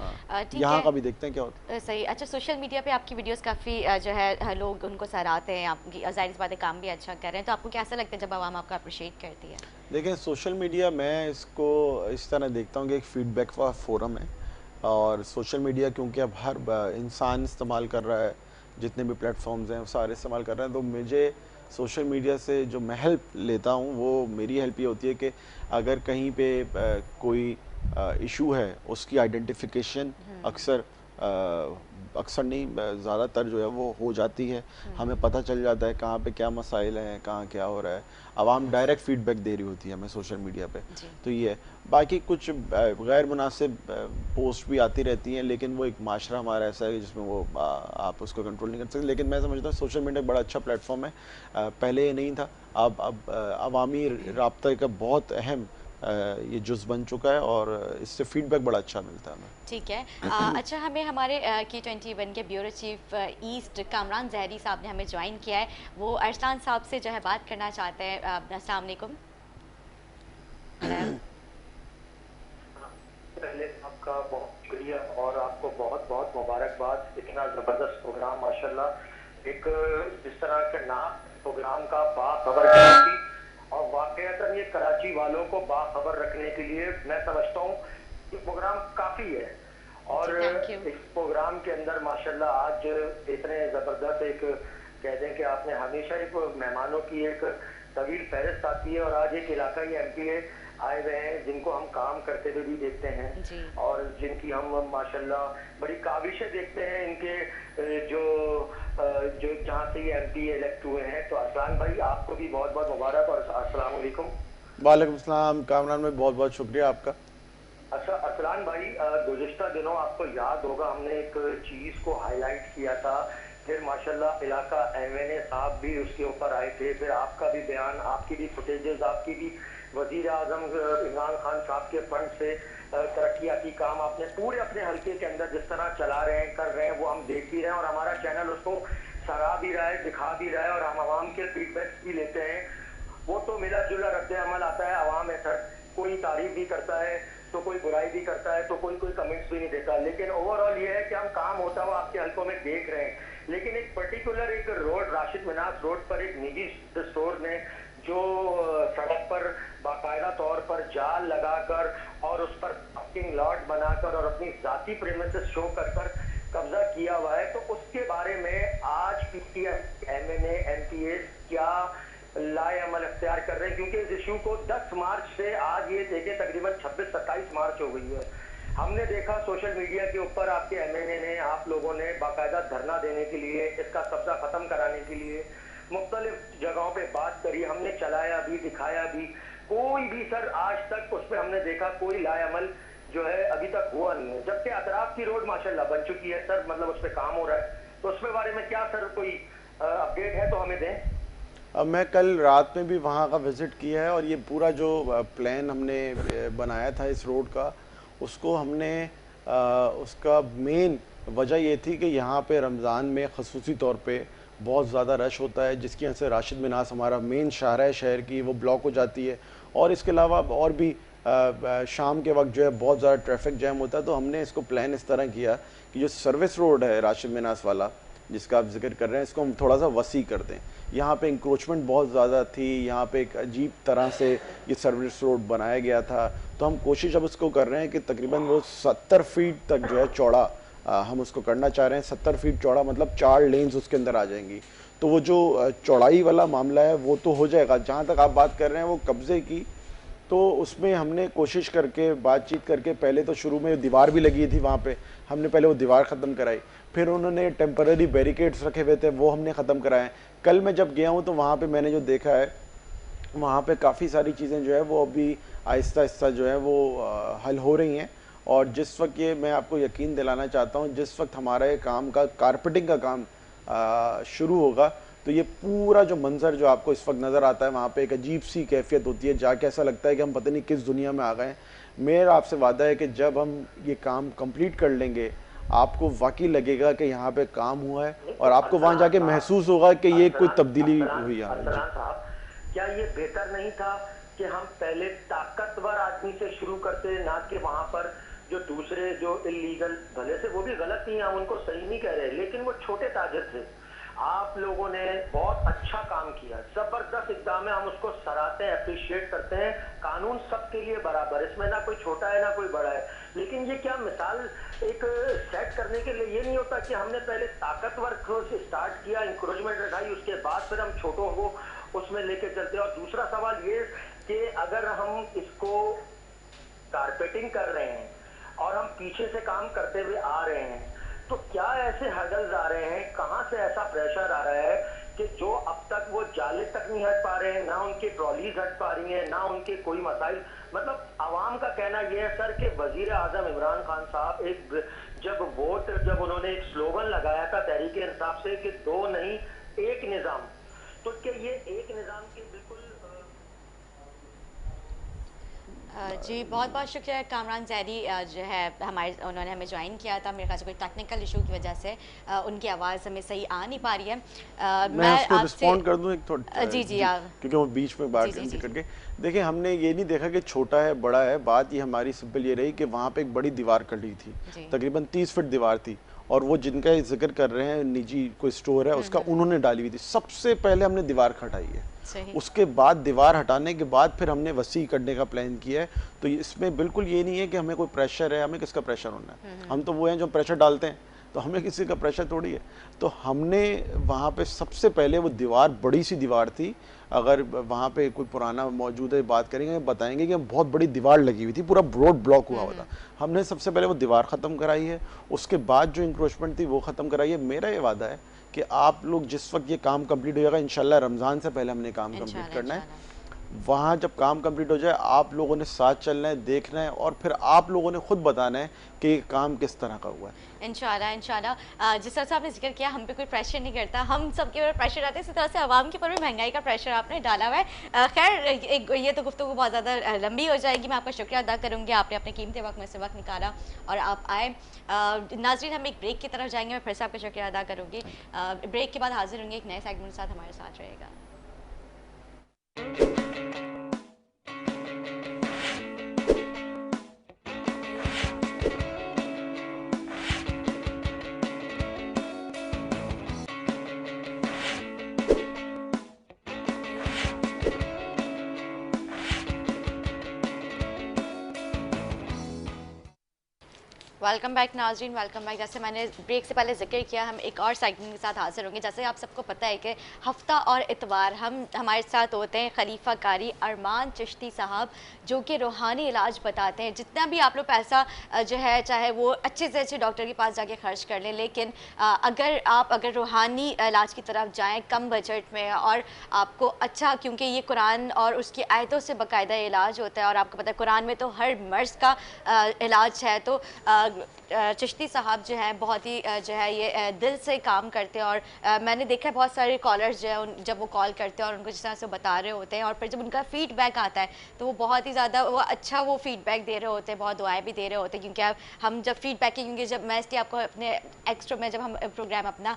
ठीक यहाँ है। का भी देखते हैं क्या होता है। सही। अच्छा, सोशल मीडिया पे आपकी वीडियोस काफ़ी जो है लोग उनको सराहते हैं, आपकी ज़ाहिर सी बात है काम भी अच्छा कर रहे हैं, तो आपको कैसा लगता है जब आवाम आपको अप्रिशिएट करती है? देखिए, सोशल मीडिया मैं इसको इस तरह देखता हूँ कि एक फीडबैक का फोरम है, और सोशल मीडिया क्योंकि अब हर इंसान इस्तेमाल कर रहा है, जितने भी प्लेटफॉर्म्स हैं वो सारे इस्तेमाल कर रहे हैं, तो मुझे सोशल मीडिया से जो मैं हेल्प लेता हूँ वो मेरी हेल्प ये होती है कि अगर कहीं पे कोई इशू है उसकी आइडेंटिफिकेशन अक्सर नहीं, ज़्यादातर जो है वो हो जाती है। हमें पता चल जाता है कहाँ पे क्या मसाइल हैं, कहाँ क्या हो रहा है। आवाम डायरेक्ट फीडबैक दे रही होती है हमें सोशल मीडिया पे। तो ये बाकी कुछ गैर मुनासिब पोस्ट भी आती रहती हैं, लेकिन वो एक माशरा हमारा ऐसा है जिसमें वो आप उसको कंट्रोल नहीं कर सकते। लेकिन मैं समझता हूँ सोशल मीडिया एक बड़ा अच्छा प्लेटफॉर्म है, पहले ये नहीं था, अब अवामी राब्ता का बहुत अहम ये जुज़ बन चुका है, और इससे फीडबैक बड़ा अच्छा मिलता है हमें। ठीक है। अच्छा, हमें हमारे K21 के ब्यूरो चीफ ईस्ट कामरान ज़हरी साहब ने हमें ज्वाइन किया है, वो अरसलान साहब से जो है बात करना चाहते हैं। अस्सलाम वालेकुम। पहले आपका बहुत शुक्रिया और आपको बहुत बहुत मुबारकबाद, इतना ज़बरदस्त प्रोग्राम माशाल्लाह, एक जिस तरह के नाम प्रोग्राम का बाखबर कराची, और वाकईतन ये कराची वालों को बाखबर रखने के लिए मैं समझता हूँ ये प्रोग्राम काफ़ी है। और इस प्रोग्राम के अंदर माशाल्लाह आज इतने ज़बरदस्त एक कह दें कि आपने हमेशा एक मेहमानों की एक तवील फहरिस्त आती है, और आज एक इलाकाई MP है आए हुए हैं, जिनको हम काम करते हुए भी देखते जी। हैं और जिनकी हम माशाल्लाह बड़ी काविशें देखते हैं इनके जो जहाँ से ये MP इलेक्ट हुए हैं। तो अरसलान भाई आपको भी बहुत बहुत मुबारक और अस्सलाम वालेकुम। वालेकुम सलाम कामरान भाई, बहुत बहुत शुक्रिया आपका। अच्छा अरसलान भाई, गुज़िश्ता दिनों आपको याद होगा हमने एक चीज़ को हाईलाइट किया था, फिर माशाल्लाह इलाका MNA साहब भी उसके ऊपर आए थे, फिर आपका भी बयान, आपकी भी फुटेजेस, आपकी भी वज़ीर आज़म इमरान खान साहब के फंड से तरक्याती काम आपने पूरे अपने हल्के के अंदर जिस तरह चला रहे हैं, कर रहे हैं, वो हम देख भी रहे हैं और हमारा चैनल उसको सराह भी रहा है, दिखा भी रहा है और हम आवाम के फीडबैक्स भी लेते हैं। वो तो मिला जुला रद्द अमल आता है आवाम में, सर कोई तारीफ भी करता है तो कोई बुराई भी करता है तो कोई कमेंट्स भी नहीं देता, लेकिन ओवरऑल ये है कि हम काम होता हुआ आपके हल्कों में देख रहे हैं। लेकिन एक पर्टिकुलर एक रोड, राशिद मिनास रोड पर एक निजी स्टोर ने जो सड़क पर बाकायदा तौर पर जाल लगाकर और उस पर पार्किंग लॉट बनाकर और अपनी जाती प्रेमिसेस शो कर कब्जा किया हुआ है, तो उसके बारे में आज PTF MNA MPs क्या लाए अमल अख्तियार कर रहे हैं? क्योंकि इस इशू को 10 मार्च से आज ये देखें तकरीबन 26-27 मार्च हो गई है। हमने देखा सोशल मीडिया के ऊपर आपके MNA ने, आप लोगों ने बाकायदा धरना देने के लिए, इसका कब्जा खत्म कराने के लिए मुख्तलिफ जगहों पे बात करी, हमने चलाया भी, दिखाया भी, कोई भी सर आज तक उस पर हमने देखा कोई लाए अमल जो है अभी तक हुआ नहीं है। जबकि अतराफ की रोड माशाल्लाह बन चुकी है सर, मतलब उस पर काम हो रहा है, तो उसके बारे में क्या सर कोई अपडेट है तो हमें दें। अब मैं कल रात में भी वहाँ का विज़िट किया है और ये पूरा जो प्लान हमने बनाया था इस रोड का, उसको हमने उसका मेन वजह ये थी कि यहाँ पे रमज़ान में ख़ुसूसी तौर पे बहुत ज़्यादा रश होता है, जिसकी वजह से राशिद मिनास हमारा मेन शाहरा है शहर की, वो ब्लॉक हो जाती है और इसके अलावा और भी शाम के वक्त जो है बहुत ज़्यादा ट्रैफिक जैम होता है। तो हमने इसको प्लान इस तरह किया कि जो सर्विस रोड है राशिद मिनास वाला जिसका आप जिक्र कर रहे हैं, इसको हम थोड़ा सा वसी कर दें। यहाँ पे इंक्रोचमेंट बहुत ज़्यादा थी, यहाँ पे एक अजीब तरह से ये सर्विस रोड बनाया गया था, तो हम कोशिश अब उसको कर रहे हैं कि तकरीबन वो 70 फीट तक जो है चौड़ा हम उसको करना चाह रहे हैं। 70 फीट चौड़ा मतलब 4 लेन्स उसके अंदर आ जाएंगी। तो वो जो चौड़ाई वाला मामला है वो तो हो जाएगा। जहाँ तक आप बात कर रहे हैं वो कब्ज़े की, तो उसमें हमने कोशिश करके बातचीत करके, पहले तो शुरू में दीवार भी लगी थी वहाँ पे, हमने पहले वो दीवार ख़त्म कराई, फिर उन्होंने टेम्पररी बैरिकेड्स रखे हुए थे वो हमने ख़त्म कराए। कल मैं जब गया हूँ तो वहाँ पे मैंने जो देखा है वहाँ पे काफ़ी सारी चीज़ें जो है वो अभी आहिस्ता आहिस्ता जो है वो हल हो रही हैं। और जिस वक्त ये मैं आपको यकीन दिलाना चाहता हूँ, जिस वक्त हमारा ये काम का कारपेटिंग का काम शुरू होगा तो ये पूरा जो मंज़र जो आपको इस वक्त नज़र आता है वहाँ पे एक अजीब सी कैफियत होती है, जाके ऐसा लगता है कि हम पता नहीं किस दुनिया में आ गए हैं। मेरा आपसे वादा है कि जब हम ये काम कंप्लीट कर लेंगे आपको वाकई लगेगा कि यहाँ पे काम हुआ है और आपको वहाँ जाके महसूस होगा कि ये कोई तब्दीली हुई है। अरसलान साहब, क्या ये बेहतर नहीं था कि हम पहले ताकतवर आदमी से शुरू करते, ना कि वहाँ पर जो दूसरे जो इलीगल, भले से वो भी गलत नहीं, हम उनको सही नहीं कह रहे, लेकिन वो छोटे ताजर थे। आप लोगों ने बहुत अच्छा काम किया, जबरदस्त इक़दाम है, हम उसको सराहते हैं, अप्रिशिएट करते हैं। कानून सबके लिए बराबर, इसमें ना कोई छोटा है ना कोई बड़ा है, लेकिन ये क्या मिसाल एक सेट करने के लिए ये नहीं होता कि हमने पहले ताकतवर से स्टार्ट किया, इंक्रोचमेंट रखाई, उसके बाद फिर हम छोटों को उसमें लेके चलते हैं। और दूसरा सवाल ये कि अगर हम इसको कारपेटिंग कर रहे हैं और हम पीछे से काम करते हुए आ रहे हैं, तो क्या ऐसे हर्डल्स आ रहे हैं, कहाँ से ऐसा प्रेशर आ रहा है कि जो अब तक वो जाले तक नहीं हट पा रहे हैं, ना उनकी ट्रॉलीज हट पा रही हैं, ना उनके कोई मसाइल। मतलब आवाम का कहना यह है सर कि वजीर आजम इमरान खान साहब जब उन्होंने एक स्लोगन लगाया था तहरीक इंसाफ से कि 2 नहीं 1 निज़ाम, तो क्या ये एक निज़ाम की बिल्कुल जी बहुत बहुत शुक्रिया कामरान ज़ैदी जो है उन्होंने हमें ज्वाइन किया था। मेरे ख्याल से कोई टेक्निकल इशू की वजह से उनकी आवाज़ हमें सही आ नहीं पा रही है। मैं उसको रिस्पॉन्ड कर दूं एक थोड़ा, जी क्योंकि वो बीच में बात करके देखिए, हमने ये नहीं देखा कि छोटा है बड़ा है, बात ये हमारी सिंपल ये रही कि वहाँ पे एक बड़ी दीवार कटी थी, तकरीबन 30 फीट दीवार थी, और वो जिनका जिक्र कर रहे हैं निजी कोई स्टोर है उसका, उन्होंने डाली हुई थी। सबसे पहले हमने दीवार हटाई है, उसके बाद दीवार हटाने के बाद फिर हमने वसी करने का प्लान किया है। तो इसमें बिल्कुल ये नहीं है कि हमें कोई प्रेशर है, हमें किसका प्रेशर होना है। हम तो वो हैं जो प्रेशर डालते हैं, تو ہمیں کسی کا پریشر تھوڑی ہے. تو ہم نے وہاں پہ سب سے پہلے وہ دیوار, بڑی سی دیوار تھی, اگر وہاں پہ کوئی پرانا موجود ہے بات کریں گے بتائیں گے کہ بہت بڑی دیوار لگی ہوئی تھی, پورا روڈ بلاک ہوا ہوا تھا. ہم نے سب سے پہلے وہ دیوار ختم کرائی ہے, اس کے بعد جو انکروچمنٹ تھی وہ ختم کرائی ہے. میرا یہ وعدہ ہے کہ آپ لوگ جس وقت یہ کام کمپلیٹ ہو جائے گا, انشاءاللہ رمضان سے پہلے ہم نے کام کمپلیٹ کرنا ہے, وہاں جب کام کمپلیٹ ہو جائے آپ لوگوں نے ساتھ چلنا ہے, دیکھنا ہے, اور پھر آپ لوگوں نے خود بتانا ہے کہ یہ کام کس طرح کا ہوا ہے. انشاءاللہ جس طرح سے آپ نے ذکر کیا ہم پہ کوئی پریشر نہیں کرتا, ہم سب کے اوپر پریشر آتا ہے, اسی طرح سے عوام کے اوپر بھی مہنگائی کا پریشر آپ نے ڈالا ہوا ہے. خیر یہ تو گفتگو بہت زیادہ لمبی ہو جائے گی, میں آپ کا شکریہ ادا کروں گی, آپ نے اپنے قیمتی وقت میں سے وقت نکالا اور آپ آئے. ناظرین ہم ایک بریک کی طرف جائیں گے, میں پھر سے آپ کا شکریہ ادا کروں گی. بریک کے بعد حاضر ہوں گے ایک نئے سیگمنٹ کے ساتھ, ہمارے ساتھ رہے گا. ویلکم بیک ناظرین, ویلکم بیک. جیسے میں نے بریک سے پہلے ذکر کیا, ہم ایک اور سیگمنٹ کے ساتھ حاضر ہوں گے. جیسے آپ سب کو پتہ ہے کہ ہفتہ اور اتوار ہمارے ساتھ ہوتے ہیں خلیفہ قاری ارمان چشتی صاحب, جو کہ روحانی علاج بتاتے ہیں. جتنا بھی آپ لوگ پیسہ جو ہے چاہے وہ اچھے سے اچھے ڈاکٹر کے پاس جا کے خرچ کر لیں, لیکن اگر روحانی علاج کی طرف جائیں کم بجٹ میں, اور آپ کو اچھا, کیونکہ یہ قرآن اور اس کی آیتوں سے باقاعدہ علاج ہوتا ہے, اور آپ کو پتہ ہے قرآن میں تو ہر مرض کا علاج ہے. تو چشتی صاحب جو ہیں بہت ہی جو ہے یہ دل سے کام کرتے ہیں, اور میں نے دیکھا ہے بہت سارے کالرز جو ہیں جب وہ کال کرتے ہیں اور ان کو جس طرح سے بتا رہے ہوتے ہیں, اور پھر جب ان کا فیڈ بیک آتا ہے تو وہ بہت ہی زیادہ اچھا وہ فیڈ بیک دے رہے ہوتے ہیں, بہت دعائیں بھی دے رہے ہوتے ہیں. کیونکہ ہم جب فیڈ بیک, کیونکہ جب میں اس لیے آپ کو اپنے ایکسٹرا میں جب ہم پروگرام اپنا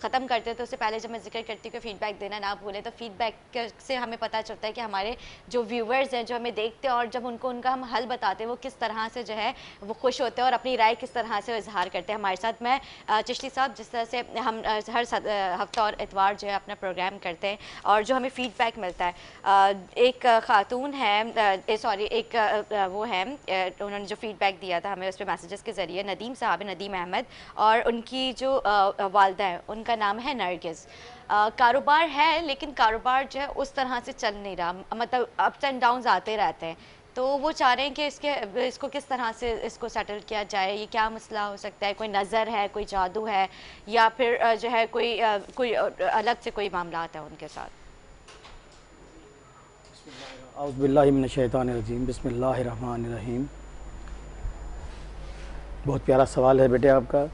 ختم کرتے ہیں تو اس سے پہلے جب میں ذکر کرتی ہوں کہ فیڈ بیک دینا نہ بھولیں, تو فیڈ بیک سے ہمیں پتہ چلتا ہے کہ ہمارے جو ویورز ہیں جو ہمیں دیکھتے ہیں, اور جب ان کو ان کا ہم حل بتاتے ہیں وہ کس طرح سے جو ہے وہ خوش ہوتے ہیں اور اپنی رائے کس طرح سے اظہار کرتے ہیں. ہمارے ساتھ میں چشتی صاحب, جس طرح سے ہم ہر ہفتہ اور اتوار جو ہے اپنا پروگرام کرتے ہیں اور جو ہمیں فیڈ بیک ملتا ہے, ایک خاتون ہے, ایک وہ ہے, انہوں نے جو فیڈ بیک دیا تھا ہمیں اس پہ میسیجز کے ذریعے, ندیم صاحب, ندیم احمد, اور ان کی جو والدہ ہے ان کا نام ہے نرگس. کاروبار ہے لیکن کاروبار جو ہے اس طرح سے چل نہیں رہا, مطلب اپس اینڈ ڈاؤنز آتے رہتے ہیں. تو وہ چاہ رہے ہیں کہ اس کو کس طرح سے اس کو سیٹل کیا جائے, یہ کیا مسئلہ ہو سکتا ہے, کوئی نظر ہے, کوئی جادو ہے, یا پھر جو ہے کوئی الگ سے کوئی معاملات ہیں ان کے ساتھ. اعوذ باللہ من الشیطان الرجیم, بسم اللہ الرحمن الرحیم. بہت پیارا سوال ہے بیٹے آپ کا,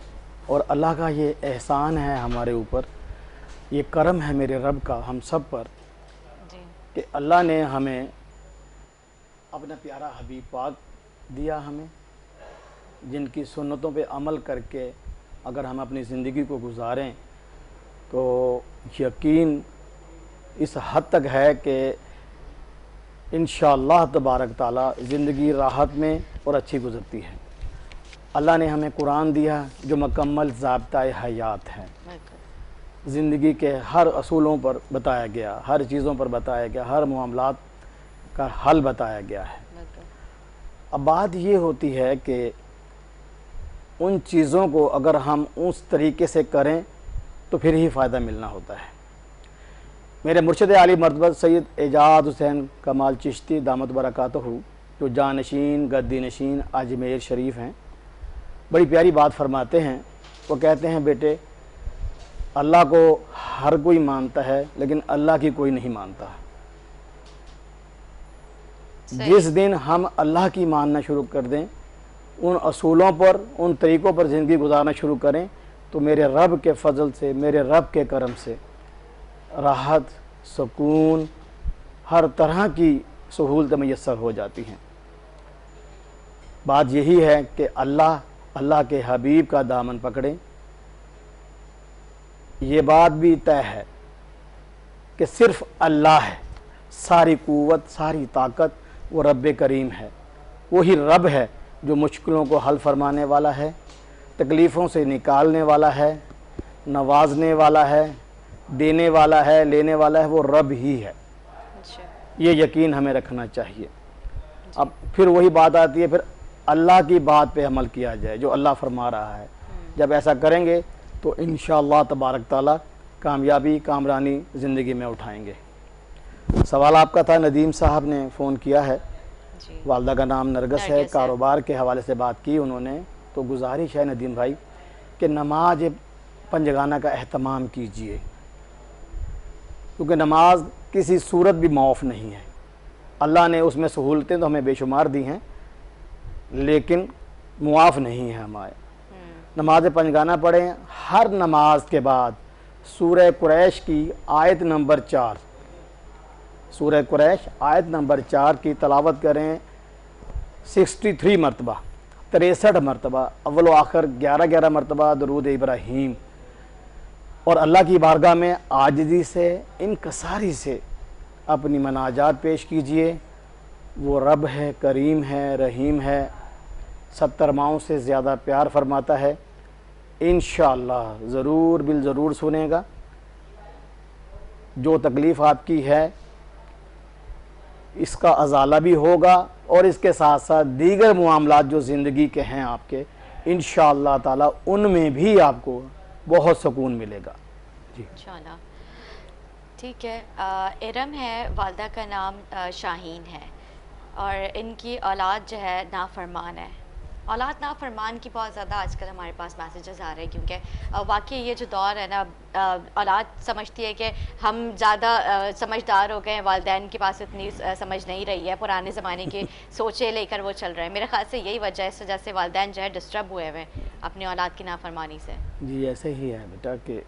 اور اللہ کا یہ احسان ہے ہمارے اوپر, یہ کرم ہے میرے رب کا ہم سب پر, کہ اللہ نے ہمیں اپنا پیارا حبیب پاک دیا ہمیں, جن کی سنتوں پہ عمل کر کے اگر ہم اپنی زندگی کو گزاریں تو یقین اس حد تک ہے کہ انشاءاللہ تبارک تعالی زندگی راحت میں اور اچھی گزرتی ہے. اللہ نے ہمیں قرآن دیا جو مکمل ضابطۂ حیات ہے, زندگی کے ہر اصولوں پر بتایا گیا, ہر چیزوں پر بتایا گیا, ہر معاملات کا حل بتایا گیا ہے. اب بات یہ ہوتی ہے کہ ان چیزوں کو اگر ہم اس طریقے سے کریں تو پھر ہی فائدہ ملنا ہوتا ہے. میرے مرشد عالی مرتبہ سید اعجاز حسین کمال چشتی دامت برکاتہ, جو جانشین گدی نشین اجمیر شریف ہیں, بڑی پیاری بات فرماتے ہیں. وہ کہتے ہیں بیٹے اللہ کو ہر کوئی مانتا ہے لیکن اللہ کی کوئی نہیں مانتا. جس دن ہم اللہ کی ماننا شروع کر دیں, ان اصولوں پر, ان طریقوں پر زندگی گزارنا شروع کریں, تو میرے رب کے فضل سے, میرے رب کے کرم سے راحت, سکون, ہر طرح کی سہولت میسر ہو جاتی ہیں. بات یہی ہے کہ اللہ کے حبیب کا دامن پکڑیں. یہ بات بھی طے ہے کہ صرف اللہ ہے, ساری قوت, ساری طاقت وہ رب کریم ہے. وہی رب ہے جو مشکلوں کو حل فرمانے والا ہے, تکلیفوں سے نکالنے والا ہے, نوازنے والا ہے, دینے والا ہے, لینے والا ہے, وہ رب ہی ہے. یہ یقین ہمیں رکھنا چاہیے. اب پھر وہی بات آتی ہے, پھر اللہ کی بات پہ عمل کیا جائے جو اللہ فرما رہا ہے. जब ऐसा करेंगे तो इंशाअल्लाह तबारक ताला कामयाबी कामरानी ज़िंदगी में उठाएंगे। सवाल आपका था, नदीम साहब ने फ़ोन किया है, जी वालदा का नाम नरगस है, नरगिस है। कारोबार के हवाले से बात की उन्होंने। तो गुजारिश है नदीम भाई कि नमाज पंजगाना का अहतमाम कीजिए, क्योंकि नमाज किसी सूरत भी मौफ़ नहीं है। अल्लाह ने उसमें सहूलतें तो हमें बेशुमार दी हैं, लेकिन मुआफ़ नहीं है हमारे। नमाज पंजगाना पढ़ें, हर नमाज के बाद सूरह कुरैश की आयत नंबर 4, सूरह कुरैश आयत नंबर 4 की तलावत करें 63 मरतबा, 63 मरतबा, अव्वल व आखिर 11-11 मरतबा दरूद इब्राहीम, और अल्लाह की बारगाह में आजिज़ी से इनकसारी से अपनी मनाजात पेश कीजिए। वो रब है, करीम है, रहीम है, 70 माओं से ज़्यादा प्यार फरमाता है। इंशाअल्लाह ज़रूर बिल ज़रूर सुनेगा। जो तकलीफ़ आपकी है इसका अजाला भी होगा, और इसके साथ साथ दीगर मामलात जो ज़िंदगी के हैं आपके, इंशाअल्लाह ताला उनमें भी आपको बहुत सुकून मिलेगा। जी इंशाल्लाह। ठीक है। इरम है, वालदा का नाम शाहीन है, और इनकी औलाद जो है नाफरमान है। औलाद नाफरमान की बहुत ज़्यादा आजकल हमारे पास मैसेजेस आ रहे हैं, क्योंकि वाकई ये जो दौर है ना, औलाद समझती है कि हम ज़्यादा समझदार हो गए हैं, वालिदैन के पास उतनी समझ नहीं रही है, पुराने ज़माने की सोचें लेकर वो चल रहे हैं। मेरे ख्याल से यही वजह है, इस वजह से वालिदैन जो है डिस्टर्ब हुए हुए हैं अपनी औलाद की नाफरमानी से। जी ऐसे ही है बेटा, कि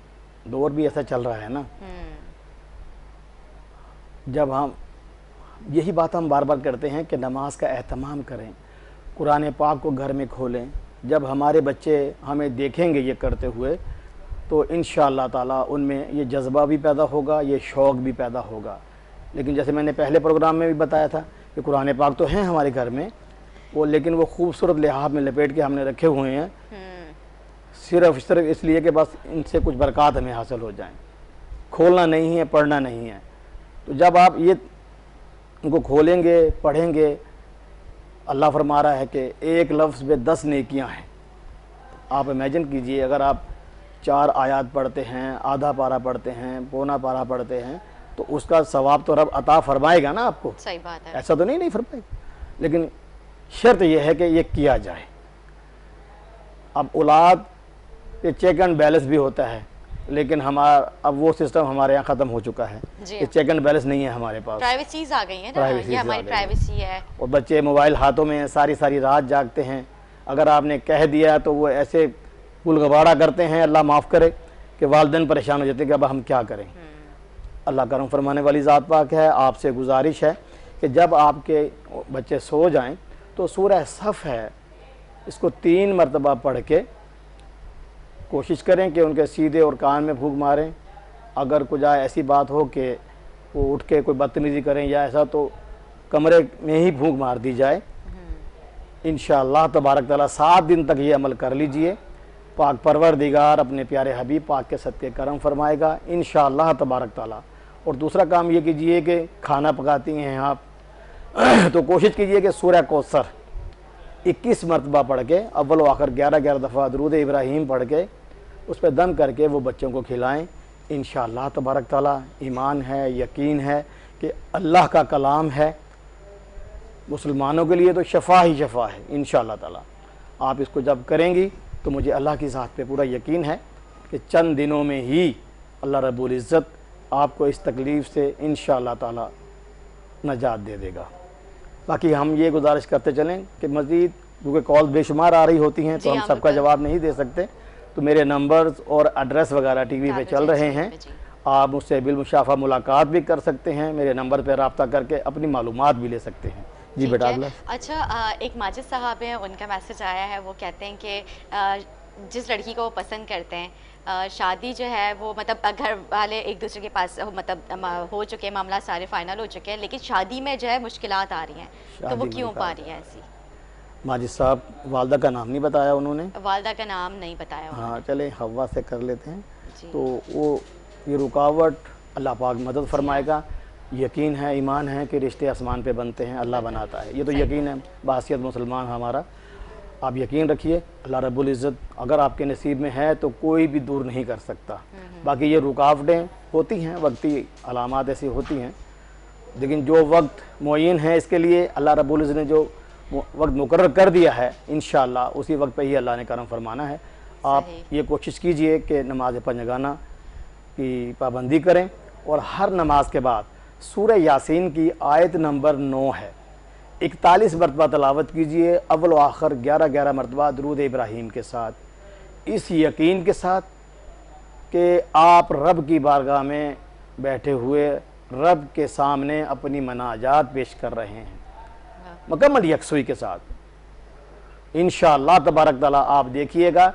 दौर भी ऐसा चल रहा है ना। जब हम यही बात हम बार बार करते हैं कि नमाज का एहतमाम करें, कुरान पाक को घर में खोलें। जब हमारे बच्चे हमें देखेंगे ये करते हुए, तो इंशाअल्लाह ताला उनमें ये जज्बा भी पैदा होगा, ये शौक़ भी पैदा होगा। लेकिन जैसे मैंने पहले प्रोग्राम में भी बताया था कि कुरान पाक तो हैं हमारे घर में, वो लेकिन वो खूबसूरत लिहाफ में लपेट के हमने रखे हुए हैं, सिर्फ इसलिए कि बस इनसे कुछ बरक़ात हमें हासिल हो जाएं। खोलना नहीं है, पढ़ना नहीं है। तो जब आप ये उनको खोलेंगे, पढ़ेंगे, अल्लाह फरमा रहा है कि एक लफ्ज़ में 10 नेकियां हैं। आप इमेजिन कीजिए, अगर आप 4 आयत पढ़ते हैं, आधा पारा पढ़ते हैं, पौना पारा पढ़ते हैं, तो उसका सवाब तो रब अता फरमाएगा ना आपको। सही बात है। ऐसा तो नहीं फरमाएगा, लेकिन शर्त यह है कि ये किया जाए। अब औलाद ये चेक एंड बैलेंस भी होता है, लेकिन अब वो सिस्टम हमारे यहाँ ख़त्म हो चुका है। ये चेक एंड बैलेंस नहीं है हमारे पास। प्राइवेसीज आ गई है ना, ये हमारी प्राइवेसी है। और बच्चे मोबाइल हाथों में सारी सारी रात जागते हैं। अगर आपने कह दिया तो वो ऐसे गुलगबाड़ा करते हैं, अल्लाह माफ़ करे, कि वालिदैन परेशान हो जाते हैं कि अब हम क्या करें। अल्लाह करम फरमाने वाली ज़ात पाक है। आपसे गुजारिश है कि जब आपके बच्चे सो जाएं तो सूरह सफ़ है, इसको 3 मरतबा पढ़ के कोशिश करें कि उनके सीधे और कान में फूंक मारें। अगर कुछ ऐसी बात हो कि वो उठ के कोई बदतमीज़ी करें या ऐसा, तो कमरे में ही फूंक मार दी जाए। इंशाअल्लाह तबारक ताला 7 दिन तक ये अमल कर लीजिए। पाक परवरदिगार अपने प्यारे हबीब पाक के सदके करम फरमाएगा इंशाअल्लाह तबारक ताला। और दूसरा काम ये कीजिए कि खाना पकाती हैं आप तो कोशिश कीजिए कि सूरह कौसर 21 मरतबा पढ़ के, अव्वल व आखिर 11-11 दफ़ा दरूद इब्राहीम पढ़ के उस पर दम करके वो बच्चों को खिलाएं। इंशाअल्लाह तबारक ताला ईमान है, यकीन है कि अल्लाह का कलाम है, मुसलमानों के लिए तो शफा ही शफा है। इंशाअल्लाह ताला आप इसको जब करेंगी तो मुझे अल्लाह की ज़ात पे पूरा यकीन है कि चंद दिनों में ही अल्लाह रब्बुल इज़्ज़त आपको इस तकलीफ़ से इंशाअल्लाह ताला नजात दे देगा। बाकी हम ये गुजारिश करते चलें कि मज़ीद, क्योंकि कॉल बेशुमार आ रही होती हैं तो हम सबका जवाब नहीं दे सकते, तो मेरे नंबर्स और एड्रेस वगैरह टीवी पे चल रहे हैं। आप मुझसे बिलमुशाफा मुलाकात भी कर सकते हैं, मेरे नंबर पर रब्ता करके अपनी मालूमात भी ले सकते हैं। जी बेटा अगला। अच्छा, एक माजिद साहब हैं, उनका मैसेज आया है। वो कहते हैं कि जिस लड़की को वो पसंद करते हैं, शादी जो है वो मतलब घर वाले एक दूसरे के पास मतलब हो चुके हैं, मामला सारे फाइनल हो चुके हैं, लेकिन शादी में जो है मुश्किलात आ रही हैं, तो वो क्यों पा रही है ऐसी? माजिद साहब वालदा का नाम नहीं बताया उन्होंने। वालदा का नाम नहीं बताया। हाँ चले हवा से कर लेते हैं। तो वो ये रुकावट अल्लाह पाक मदद फरमाएगा। यकीन है, ईमान है कि रिश्ते आसमान पे बनते हैं, अल्लाह बनाता है, ये तो यकीन है, बासियत मुसलमान हमारा। آپ یقین رکھیے اللہ رب العزت اگر آپ کے نصیب میں ہے تو کوئی بھی دور نہیں کر سکتا. باقی یہ رکاوٹیں ہوتی ہیں، وقتی علامات ایسی ہوتی ہیں، لیکن جو وقت معین ہے اس کے لیے اللہ رب العزت نے جو وقت مقرر کر دیا ہے انشاءاللہ اسی وقت پہ ہی اللہ نے کرم فرمانا ہے. آپ یہ کوشش کیجئے کہ نماز پنجگانہ کی پابندی کریں، اور ہر نماز کے بعد سورہ یاسین کی آیت نمبر 9 ہے 41 مرتبہ تلاوت کیجئے، اول و آخر 11 مرتبہ درود ابراہیم کے ساتھ، اس یقین کے ساتھ کہ آپ رب کی بارگاہ میں بیٹھے ہوئے رب کے سامنے اپنی مناجات پیش کر رہے ہیں مکمل یکسوئی کے ساتھ. انشاءاللہ تبارک تعالیٰ آپ دیکھیے گا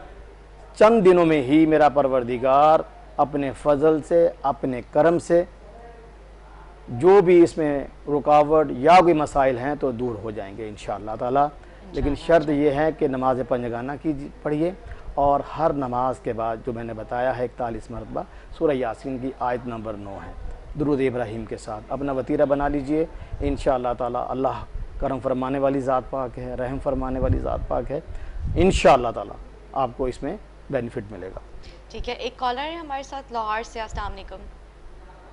چند دنوں میں ہی میرا پروردگار اپنے فضل سے، اپنے کرم سے جو بھی اس میں رکاوٹ یا کوئی مسائل ہیں تو دور ہو جائیں گے انشاءاللہ تعالیٰ. لیکن شرط یہ ہے کہ نماز پنجگانہ کی پڑھیے، اور ہر نماز کے بعد جو میں نے بتایا ہے 41 مرتبہ سورہ یاسین کی آیت نمبر 9 ہے درود ابراہیم کے ساتھ اپنا وتیرہ بنا لیجئے. انشاءاللہ تعالیٰ اللہ کرم فرمانے والی ذات پاک ہے، رحم فرمانے والی ذات پاک ہے. انشاءاللہ تعالیٰ آپ کو اس میں بینیفٹ ملے گا. ٹھیک ہے، ایک کالر ہے ہمارے ساتھ لاہور سے. السلام علیکم.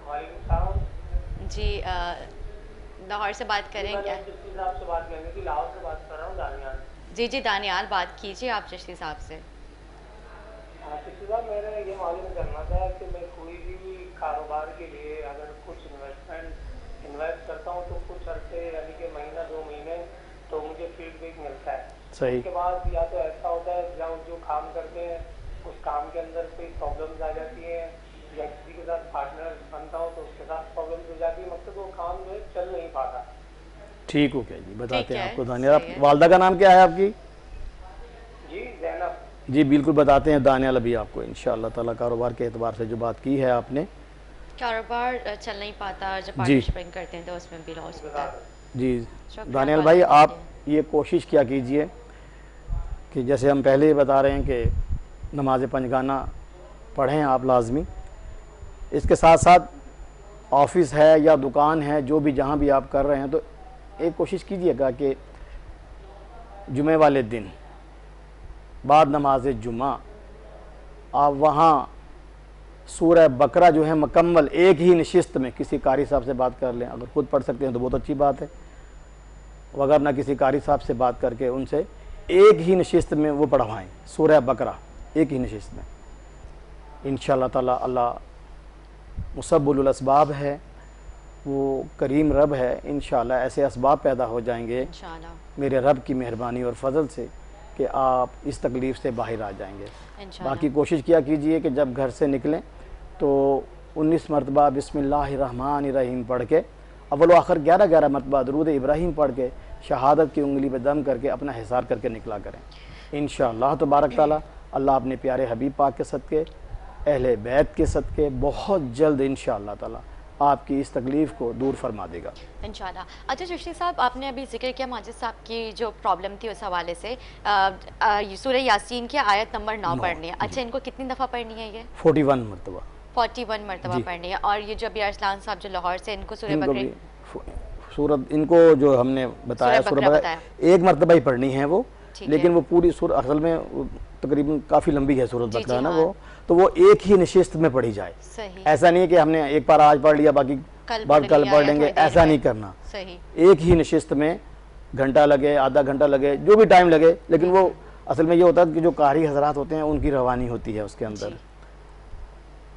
وعلیکم السلام جی لاہور سے بات کریں کیا؟ چشتی صاحب سے بات کرنی تھی، لاہور سے بات کر رہا ہوں، دانیال. جی دانیال بات کیجیے آپ چشتی صاحب سے. چشتی صاحب میرے یہ معلوم کرنا تھا کہ میں کوئی بھی کاروبار کے لیے اگر کچھ انویسٹ کرتا ہوں تو کچھ عرصے یعنی کہ مہینہ 2 مہینے تو مجھے فیڈ بیک ملتا ہے. صحیح. اس کے بعد یا تو ایسا ہوتا ہے یا جو کام کرتے ہیں اس کام کے اندر کوئی پرابلمز آ جاتی ہیں، یا کسی کے ساتھ پارٹنر بنتا ہوں تو اس کے ساتھ پرابلمز ہو جاتی ہے، مطلب وہ کام جو ہے چل نہیں پاتا. ٹھیک ہو کیا جی، بتاتے ہیں ہے، آپ کو. دانیال صحیح ہے. والدہ کا نام کیا ہے آپ کی؟ جی زینب. جی بالکل بتاتے ہیں دانیال ابھی آپ کو انشاءاللہ تعالیٰ کاروبار کے اعتبار سے جو بات کی ہے آپ نے. کاروبار چل نہیں پاتا، جب پارٹنرشپ کرتے ہیں تو اس میں بھی لاس ہوتا ہے. جی شکریہ دانیال کال بھائی کرنے آپ کے یہ کوشش کیا کیجئے کہ جیسے ہم پہلے ہی بتا رہے ہیں کہ نماز پنجگانہ پڑھیں آپ لازمی. اس کے ساتھ ساتھ آفس ہے یا دکان ہے جو بھی جہاں بھی آپ کر رہے ہیں تو ایک کوشش کیجئے گا کہ جمعہ والے دن بعد نماز جمعہ آپ وہاں سورہ بقرہ جو ہے مکمل ایک ہی نشست میں کسی قاری صاحب سے بات کر لیں. اگر خود پڑھ سکتے ہیں تو بہت اچھی بات ہے، وگرنہ کسی قاری صاحب سے بات کر کے ان سے ایک ہی نشست میں وہ پڑھوائیں سورہ بقرہ ایک ہی نشست میں. انشاءاللہ تعالیٰ اللہ مسبل الاسباب ہے، وہ کریم رب ہے. انشاءاللہ ایسے اسباب پیدا ہو جائیں گے انشاءاللہ میرے رب کی مہربانی اور فضل سے کہ آپ اس تکلیف سے باہر آ جائیں گے. انشاءاللہ. باقی کوشش کیا کیجئے کہ جب گھر سے نکلیں تو 19 مرتبہ بسم اللہ الرحمن الرحیم پڑھ کے اول و آخر 11 مرتبہ درود ابراہیم پڑھ کے شہادت کی انگلی پہ دم کر کے اپنا حصار کر کے نکلا کریں. انشاءاللہ تبارک تعالیٰ اللہ اپنے پیارے حبیب پاک کے صدقے، اہل بیت کے صدقے بہت جلد انشاءاللہ تعالیٰ آپ کی اس تکلیف کو دور فرما دے گا انشاءاللہ. اچھا چشتی صاحب، آپ نے ابھی ذکر کیا ماجد صاحب کی جو پرابلم تھی اس حوالے سے سورہ یاسین کی آیت نمبر 9 پڑھنی ہے. اچھا ان کو کتنی دفعہ پڑھنی ہے؟ یہ 41 مرتبہ 41 مرتبہ پڑھنی ہے. اور یہ جو ابھی ارسلان صاحب جو لاہور سے، ان کو سورہ ان کو بقرہ بھی سورت ان کو جو ہم نے بتایا سورہ سورہ بقرہ بقرہ بتایا. ایک مرتبہ ہی پڑھنی ہے وہ، ٹھیک لیکن ہے. وہ پوری سورہ اصل میں تقریباً کافی لمبی ہے سورت جی بقرہ نا ہاں. وہ، تو وہ ایک ہی نشست میں پڑھی جائے. صحیح. ایسا نہیں ہے کہ ہم نے ایک بار آج پڑھ لیا باقی بعد کل پڑھ لیں گے، ایسا نہیں کرنا. صحیح. ایک ہی نشست میں گھنٹہ لگے، آدھا گھنٹہ لگے، جو بھی ٹائم لگے، لیکن وہ اصل میں یہ ہوتا ہے کہ جو قاری حضرات ہوتے ہیں ان کی روانی ہوتی ہے اس کے اندر.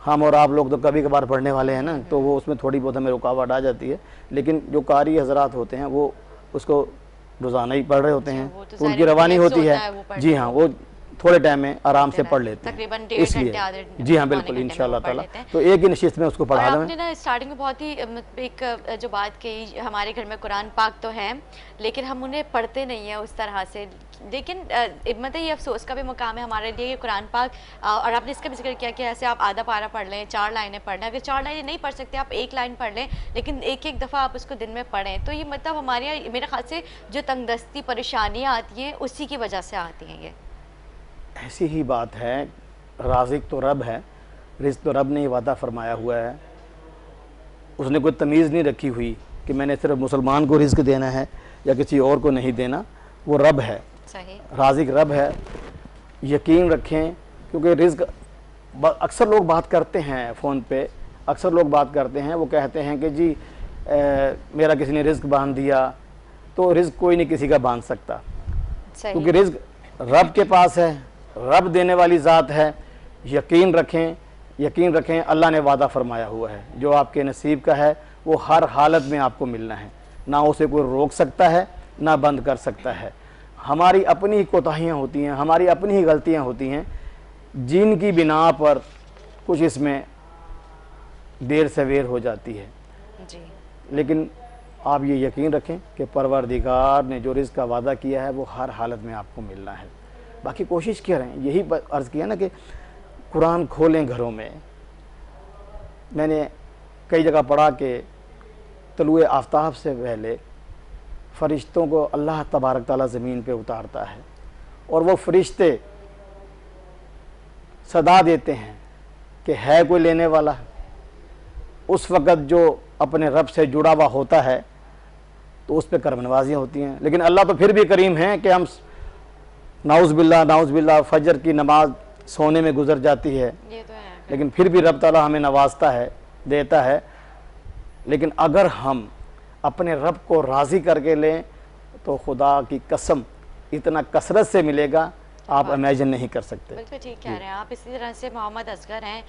ہم اور آپ لوگ تو کبھی کبھار پڑھنے والے ہیں نا، تو وہ اس میں تھوڑی بہت ہمیں رکاوٹ آ جاتی ہے، لیکن جو قاری حضرات ہوتے ہیں وہ اس کو روزانہ ہی پڑھ رہے ہوتے ہیں، وہ تو تو ان کی ظاہر روانی ریلیکس ہوتی ہے. ہوتا ہے وہ پڑھنے جی ہاں، وہ تھوڑے ٹائم میں آرام سے پڑھ لیتے ہیں تقریباً 1.5 اس لیے. گھنٹے آدھے جی ہاں پونے بالکل گھنٹے میں انشاءاللہ وہ پڑھ تعالیٰ. لیتے ہیں. تو ایک ہی نشست میں اس کو اور پڑھا آپ دیں. نے نا اسٹارٹنگ میں بہت ہی ایک جو بات کہی، ہمارے گھر میں قرآن پاک تو ہے لیکن ہم انہیں پڑھتے نہیں ہیں اس طرح سے. لیکن مطلب یہ افسوس کا بھی مقام ہے ہمارے لیے کہ قرآن پاک، اور آپ نے اس کا بھی ذکر کیا کہ ایسے آپ آدھا پارہ پڑھ لیں، 4 لائنیں پڑھ لیں. اگر 4 لائنیں نہیں پڑھ سکتے آپ 1 لائن پڑھ لیں، لیکن ایک دفعہ آپ اس کو دن میں پڑھیں. تو یہ مطلب ہمارے یہاں میرے خیال سے جو تنگ دستی پریشانیاں آتی ہیں اسی کی وجہ سے آتی ہیں. یہ ایسی ہی بات ہے، رازق تو رب ہے، رزق تو رب نے ہی وعدہ فرمایا ہوا ہے. اس نے کوئی تمیز نہیں رکھی ہوئی کہ میں نے صرف مسلمان کو رزق دینا ہے یا کسی اور کو نہیں دینا. وہ رب ہے، صحیح राज़िक रब है, यकीन रखें, क्योंकि रिज़्क अक्सर लोग बात करते हैं फ़ोन पे, अक्सर लोग बात करते हैं, वो कहते हैं कि जी मेरा किसी ने रिज़्क बांध दिया, तो रिज़्क कोई नहीं किसी का बांध सकता, क्योंकि सही रिज़्क रब के पास है, रब देने वाली ज़ात है। यकीन रखें, यकीन रखें, अल्लाह ने वादा फरमाया हुआ है, जो आपके नसीब का है वो हर हालत में आपको मिलना है, ना उसे कोई रोक सकता है ना बंद कर सकता है। हमारी अपनी ही कोताहियाँ होती हैं, हमारी अपनी ही गलतियाँ होती हैं, जिनकी बिना पर कुछ इसमें देर सवेर हो जाती है। जी लेकिन आप ये यकीन रखें कि परवरदिगार ने जो रिज़्क का वादा किया है वो हर हालत में आपको मिलना है। बाकी कोशिश करें, यही अर्ज़ किया ना कि कुरान खोलें घरों में। मैंने कई जगह पढ़ा कि तलुए आफ्ताब से पहले फ़रिश्तों को अल्लाह तबारक ताला ज़मीन पे उतारता है और वो फ़रिश्ते सदा देते हैं कि है कोई लेने वाला। उस वक़्त जो अपने रब से जुड़ा हुआ होता है तो उस पर करम नवाजियाँ होती हैं। लेकिन अल्लाह तो फिर भी करीम हैं कि हम नाउज़ बिल्ला फजर की नमाज सोने में गुजर जाती है, ये तो है। लेकिन फिर भी रब ताला हमें नवाजता है, देता है। लेकिन अगर हम अपने रब को राज़ी करके लें तो खुदा की कसम इतना कसरत से मिलेगा, आप इमेजिन नहीं कर सकते। बिल्कुल ठीक कह रहे हैं आप। इसी तरह से मोहम्मद असगर हैं,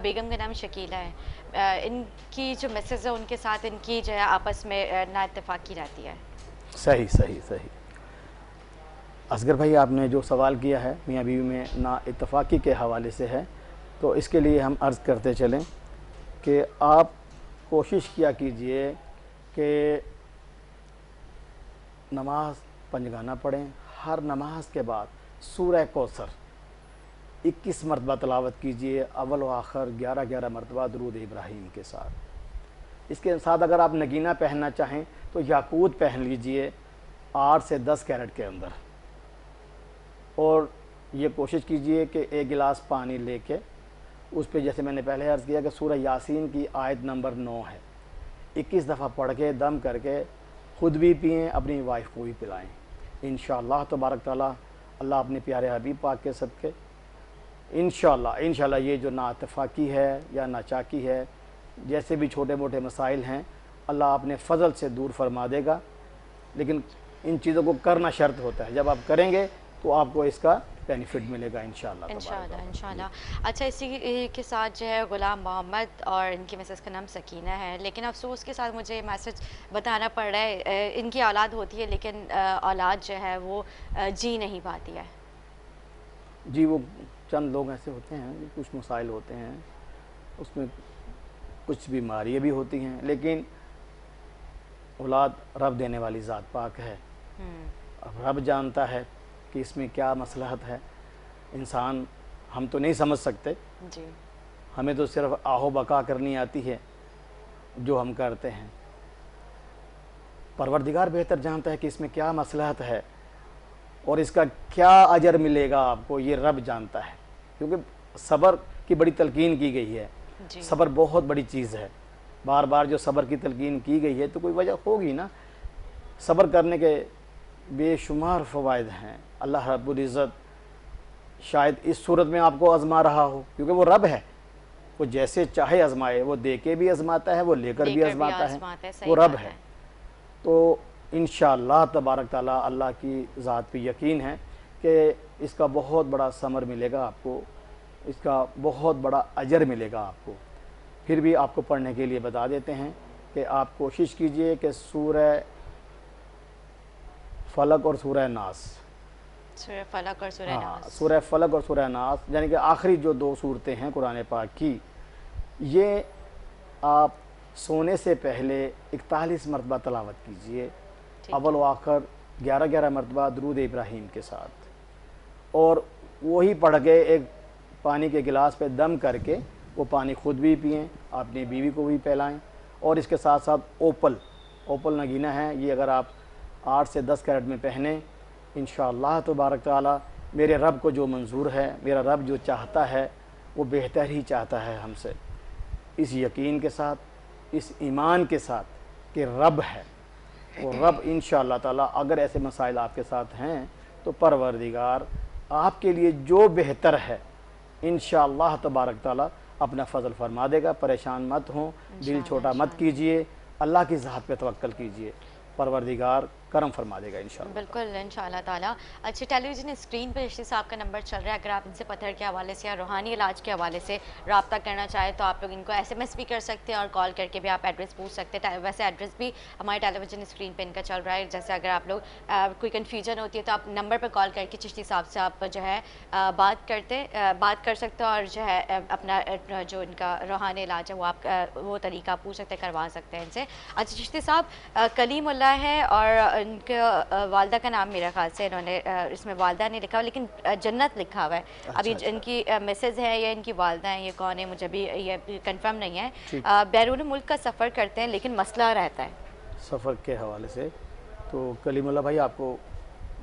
बेगम का नाम शकीला है, इनकी जो मिसेज है उनके साथ इनकी जो है आपस में ना इत्तेफाकी रहती है। सही सही सही। असगर भाई, आपने जो सवाल किया है मियाँ बीवी में ना इत्तफाकी के हवाले से है, तो इसके लिए हम अर्ज़ करते चलें कि आप कोशिश किया कीजिए कि नमाज पंजगाना पढ़ें। हर नमाज के बाद सूरह कौसर 21 मरतबा तलावत कीजिए, अव्वल व आखिर 11-11 मरतबा दुरूद इब्राहीम के साथ। इसके साथ अगर आप नगीना पहनना चाहें तो याकूत पहन लीजिए 8 से 10 कैरेट के अंदर, और ये कोशिश कीजिए कि एक गिलास पानी लेके उस पर, जैसे मैंने पहले अर्ज़ किया कि सूरह यासीन की आयत नंबर 9 है, 21 दफ़ा पढ़ के दम करके ख़ुद भी पिएँ, अपनी वाइफ को भी पिलाएँ। इंशाअल्लाह तबारक ताला अल्लाह अपने प्यारे हबीब पाक के सदक़े इंशाअल्लाह ये जो नाइत्तफ़ाक़ी है या नाचाकी है, जैसे भी छोटे मोटे मसाइल हैं, अल्लाह अपने फ़ज़ल से दूर फरमा देगा। लेकिन इन चीज़ों को करना शर्त होता है, जब आप करेंगे तो आपको इसका बेनिफिट मिलेगा इंशाअल्लाह। इंशाअल्लाह। अच्छा, इसी के साथ जो है ग़ुलाम मोहम्मद और इनकी मिसेस का नाम सकीना है, लेकिन अफसोस के साथ मुझे मैसेज बताना पड़ रहा है, इनकी औलाद होती है लेकिन औलाद जो है वो जी नहीं पाती है। जी, वो चंद लोग ऐसे होते हैं, कुछ मसाइल होते हैं, उसमें कुछ बीमारियाँ भी होती हैं, लेकिन औलाद रब देने वाली ज़ात पाक है। अब रब जानता है कि इसमें क्या मसलहत है। इंसान हम तो नहीं समझ सकते जी, हमें तो सिर्फ आहो बका करनी आती है जो हम करते हैं। परवरदिगार बेहतर जानता है कि इसमें क्या मसलहत है और इसका क्या अजर मिलेगा आपको, ये रब जानता है। क्योंकि सब्र की बड़ी तलकीन की गई है, सब्र बहुत बड़ी चीज़ है। बार बार जो सब्र की तलकीन की गई है तो कोई वजह होगी ना। सब्र करने के बेशुमार फ़वाइद हैं। अल्लाह रब्बुल इज़्ज़त शायद इस सूरत में आपको आज़मा रहा हो, क्योंकि वो रब है, वो जैसे चाहे आज़माए, वो दे के भी आज़माता है, वो लेकर भी आज़माता है, वो रब है। तो इंशाअल्लाह तबारक ताला अल्लाह की ज़ात पे यकीन है कि इसका बहुत बड़ा समर मिलेगा आपको, इसका बहुत बड़ा अजर मिलेगा आपको। फिर भी आपको पढ़ने के लिए बता देते हैं कि आप कोशिश कीजिए कि सूरह फलक और सूरह नास, सूरह फलक और सूरह नास, सूरह फलक और सूरह नास यानी कि आखिरी जो 2 सूरतें हैं कुरान पाक की, ये आप सोने से पहले 41 मरतबा तलावत कीजिए, अव्वल व आखिर 11-11 मरतबा दुरूद इब्राहीम के साथ, और वही पढ़ के एक पानी के गिलास पे दम करके वो पानी ख़ुद भी पिएँ, अपनी बीवी को भी पिलाएँ। और इसके साथ साथ ओपल नगीना है, ये अगर आप 8 से 10 कैरेट में पहने, इंशाअल्लाह तबारक ताला मेरे रब को जो मंजूर है, मेरा रब जो चाहता है वो बेहतर ही चाहता है हमसे। इस यकीन के साथ, इस ईमान के साथ कि रब है, वो रब इंशाअल्लाह ताला, अगर ऐसे मसाइल आपके साथ हैं تو پروردگار آپ کے لیے جو بہتر ہے انشاءاللہ تبارک تعالیٰ اپنا فضل فرما دے گا. پریشان مت ہوں, دل چھوٹا مت کیجئے, اللہ کی ذات پہ توکل کیجئے, پروردگار کرم فرما دے گا انشاءاللہ. بالکل انشاءاللہ تعالیٰ. اچھا, ٹیلی ویژن اسکرین پہ چشتی صاحب کا نمبر چل رہا ہے, اگر آپ ان سے پتھر کے حوالے سے یا روحانی علاج کے حوالے سے رابطہ کرنا چاہیں تو آپ لوگ ان کو SMS بھی کر سکتے ہیں اور کال کر کے بھی آپ ایڈریس پوچھ سکتے ہیں. ویسے ایڈریس بھی ہمارے ٹیلی ویژن اسکرین پہ ان کا چل رہا ہے. جیسے اگر آپ لوگ کوئی کنفیوژن ہوتی ہے تو آپ نمبر پہ کال کر کے چشتی صاحب سے آپ جو ہے بات کر سکتے ہو, اور جو ہے اپنا جو ان کا روحانی علاج ہے وہ آپ وہ طریقہ پوچھ سکتے ہیں, کروا سکتے ہیں ان سے. اچھا چشتی صاحب, کلیم اللہ ہے اور ان کے والدہ کا نام میرا خیال سے انہوں نے اس میں والدہ نہیں لکھا ہوا لیکن جنت لکھا ہوا ہے. ابھی ان کی مسز ہے یا ان کی والدہ ہیں, یہ کون ہے مجھے بھی یہ کنفرم نہیں ہے. بیرون ملک کا سفر کرتے ہیں لیکن مسئلہ رہتا ہے سفر کے حوالے سے. تو کلیم اللہ بھائی آپ کو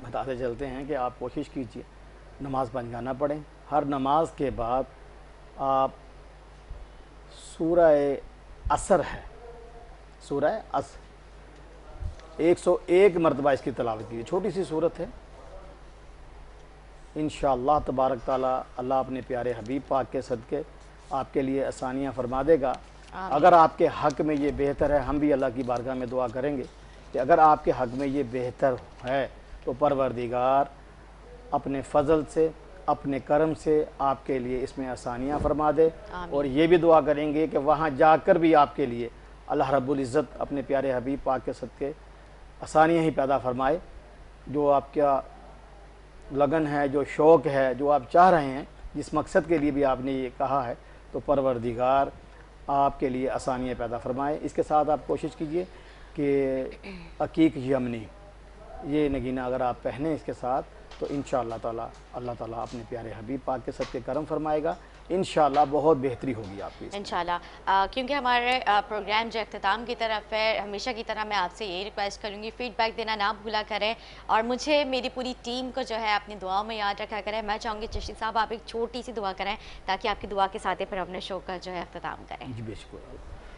بتاتے چلتے ہیں کہ آپ کوشش کیجئے نماز پنجگانہ پڑھیں. ہر نماز کے بعد آپ سورہ عصر ہے, سورہ عصر 101 مرتبہ اس کی تلاوت کیجیے. چھوٹی سی صورت ہے, انشاءاللہ تبارک تعالیٰ اللہ اپنے پیارے حبیب پاک کے صدقے آپ کے لیے آسانیاں فرما دے گا. اگر آپ کے حق میں یہ بہتر ہے, ہم بھی اللہ کی بارگاہ میں دعا کریں گے کہ اگر آپ کے حق میں یہ بہتر ہے تو پروردگار اپنے فضل سے اپنے کرم سے آپ کے لیے اس میں آسانیاں فرما دے. اور یہ بھی دعا کریں گے کہ وہاں جا کر بھی آپ کے لیے اللہ رب العزت اپنے پیارے حبیب پاک کے صدقے آسانیاں ہی پیدا فرمائے. جو آپ کا لگن ہے, جو شوق ہے, جو آپ چاہ رہے ہیں, جس مقصد کے لیے بھی آپ نے یہ کہا ہے, تو پروردگار آپ کے لیے آسانیاں پیدا فرمائے. اس کے ساتھ آپ کوشش کیجئے کہ عقیق یمنی یہ نگینہ اگر آپ پہنیں اس کے ساتھ تو انشاءاللہ تعالیٰ اللہ تعالیٰ اپنے پیارے حبیب پاک کے صدقے کرم فرمائے گا. انشاءاللہ بہت بہتری ہوگی آپ کی انشاءاللہ. کیونکہ ہمارے پروگرام جو اختتام کی طرف ہے, ہمیشہ کی طرح میں آپ سے یہی ریکویسٹ کروں گی, فیڈ بیک دینا نہ بھولا کریں اور مجھے میری پوری ٹیم کو جو ہے اپنی دعاؤں میں یاد رکھا کریں. میں چاہوں گی چشتی صاحب آپ ایک چھوٹی سی دعا کریں تاکہ آپ کی دعا کے ساتھ پھر اپنے شو کا جو ہے اختتام کریں. جی بے شکر.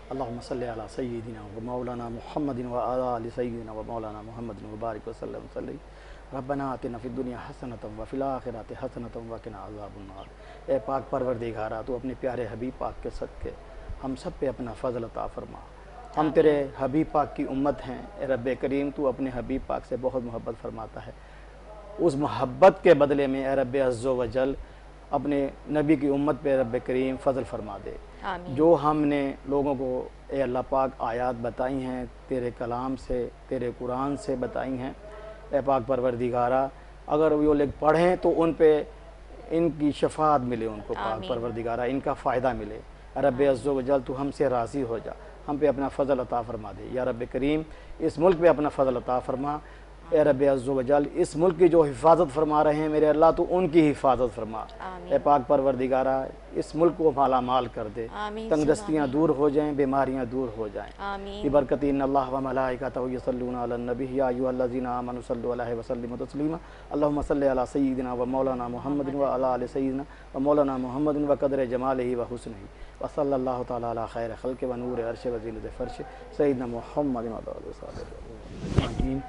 اللہم صلی علی سیدنا و مولانا محمد و آل سیدنا و مولانا محمد و بارک وسلم صلی. ربنا آتنا فی الدنیا حسنۃ و فی الآخرۃ حسنۃ وقنا عذاب النار. اے پاک پروردگارہ تو اپنے پیارے حبیب پاک کے صدقے ہم سب پہ اپنا فضل عطا فرما. ہم تیرے حبیب پاک کی امت ہیں. اے رب کریم تو اپنے حبیب پاک سے بہت محبت فرماتا ہے. اس محبت کے بدلے میں اے رب عز و جل اپنے نبی کی امت پہ رب کریم فضل فرما دے. جو ہم نے لوگوں کو اے اللہ پاک آیات بتائی ہیں تیرے کلام سے, تیرے قرآن سے بتائی ہیں, اے پاک پروردگارہ اگر وہ لوگ پڑھیں تو ان پہ ان کی شفاعت ملے, ان کو پاک پروردگارہ ان کا فائدہ ملے. رب عز و جل تو ہم سے راضی ہو جا, ہم پہ اپنا فضل عطا فرما دے. یا رب کریم اس ملک پہ اپنا فضل عطا فرما. اے رب عز و جل اس ملک کی جو حفاظت فرما رہے ہیں میرے اللہ تو ان کی حفاظت فرما. اے پاک پروردگارہ اس ملک کو مالا مال کر دے, تنگ دستیاں دور ہو جائیں, بیماریاں دور ہو جائیں. ببرکت ان اللہ و ملائکتہ یصلون علی النبی یا ایھا الذین آمنوا صلوا علیہ وسلموا تسلیما. اللہم صلی علی سیدنا و مولانا محمد و علی آل سیدنا و مولانا محمد و قدر جمالہ و حسنہ و صلی اللہ تعالی علی خیر خلق و نور عرش و زینت فرش سیدنا محمد و علی آلہ وصحبہ.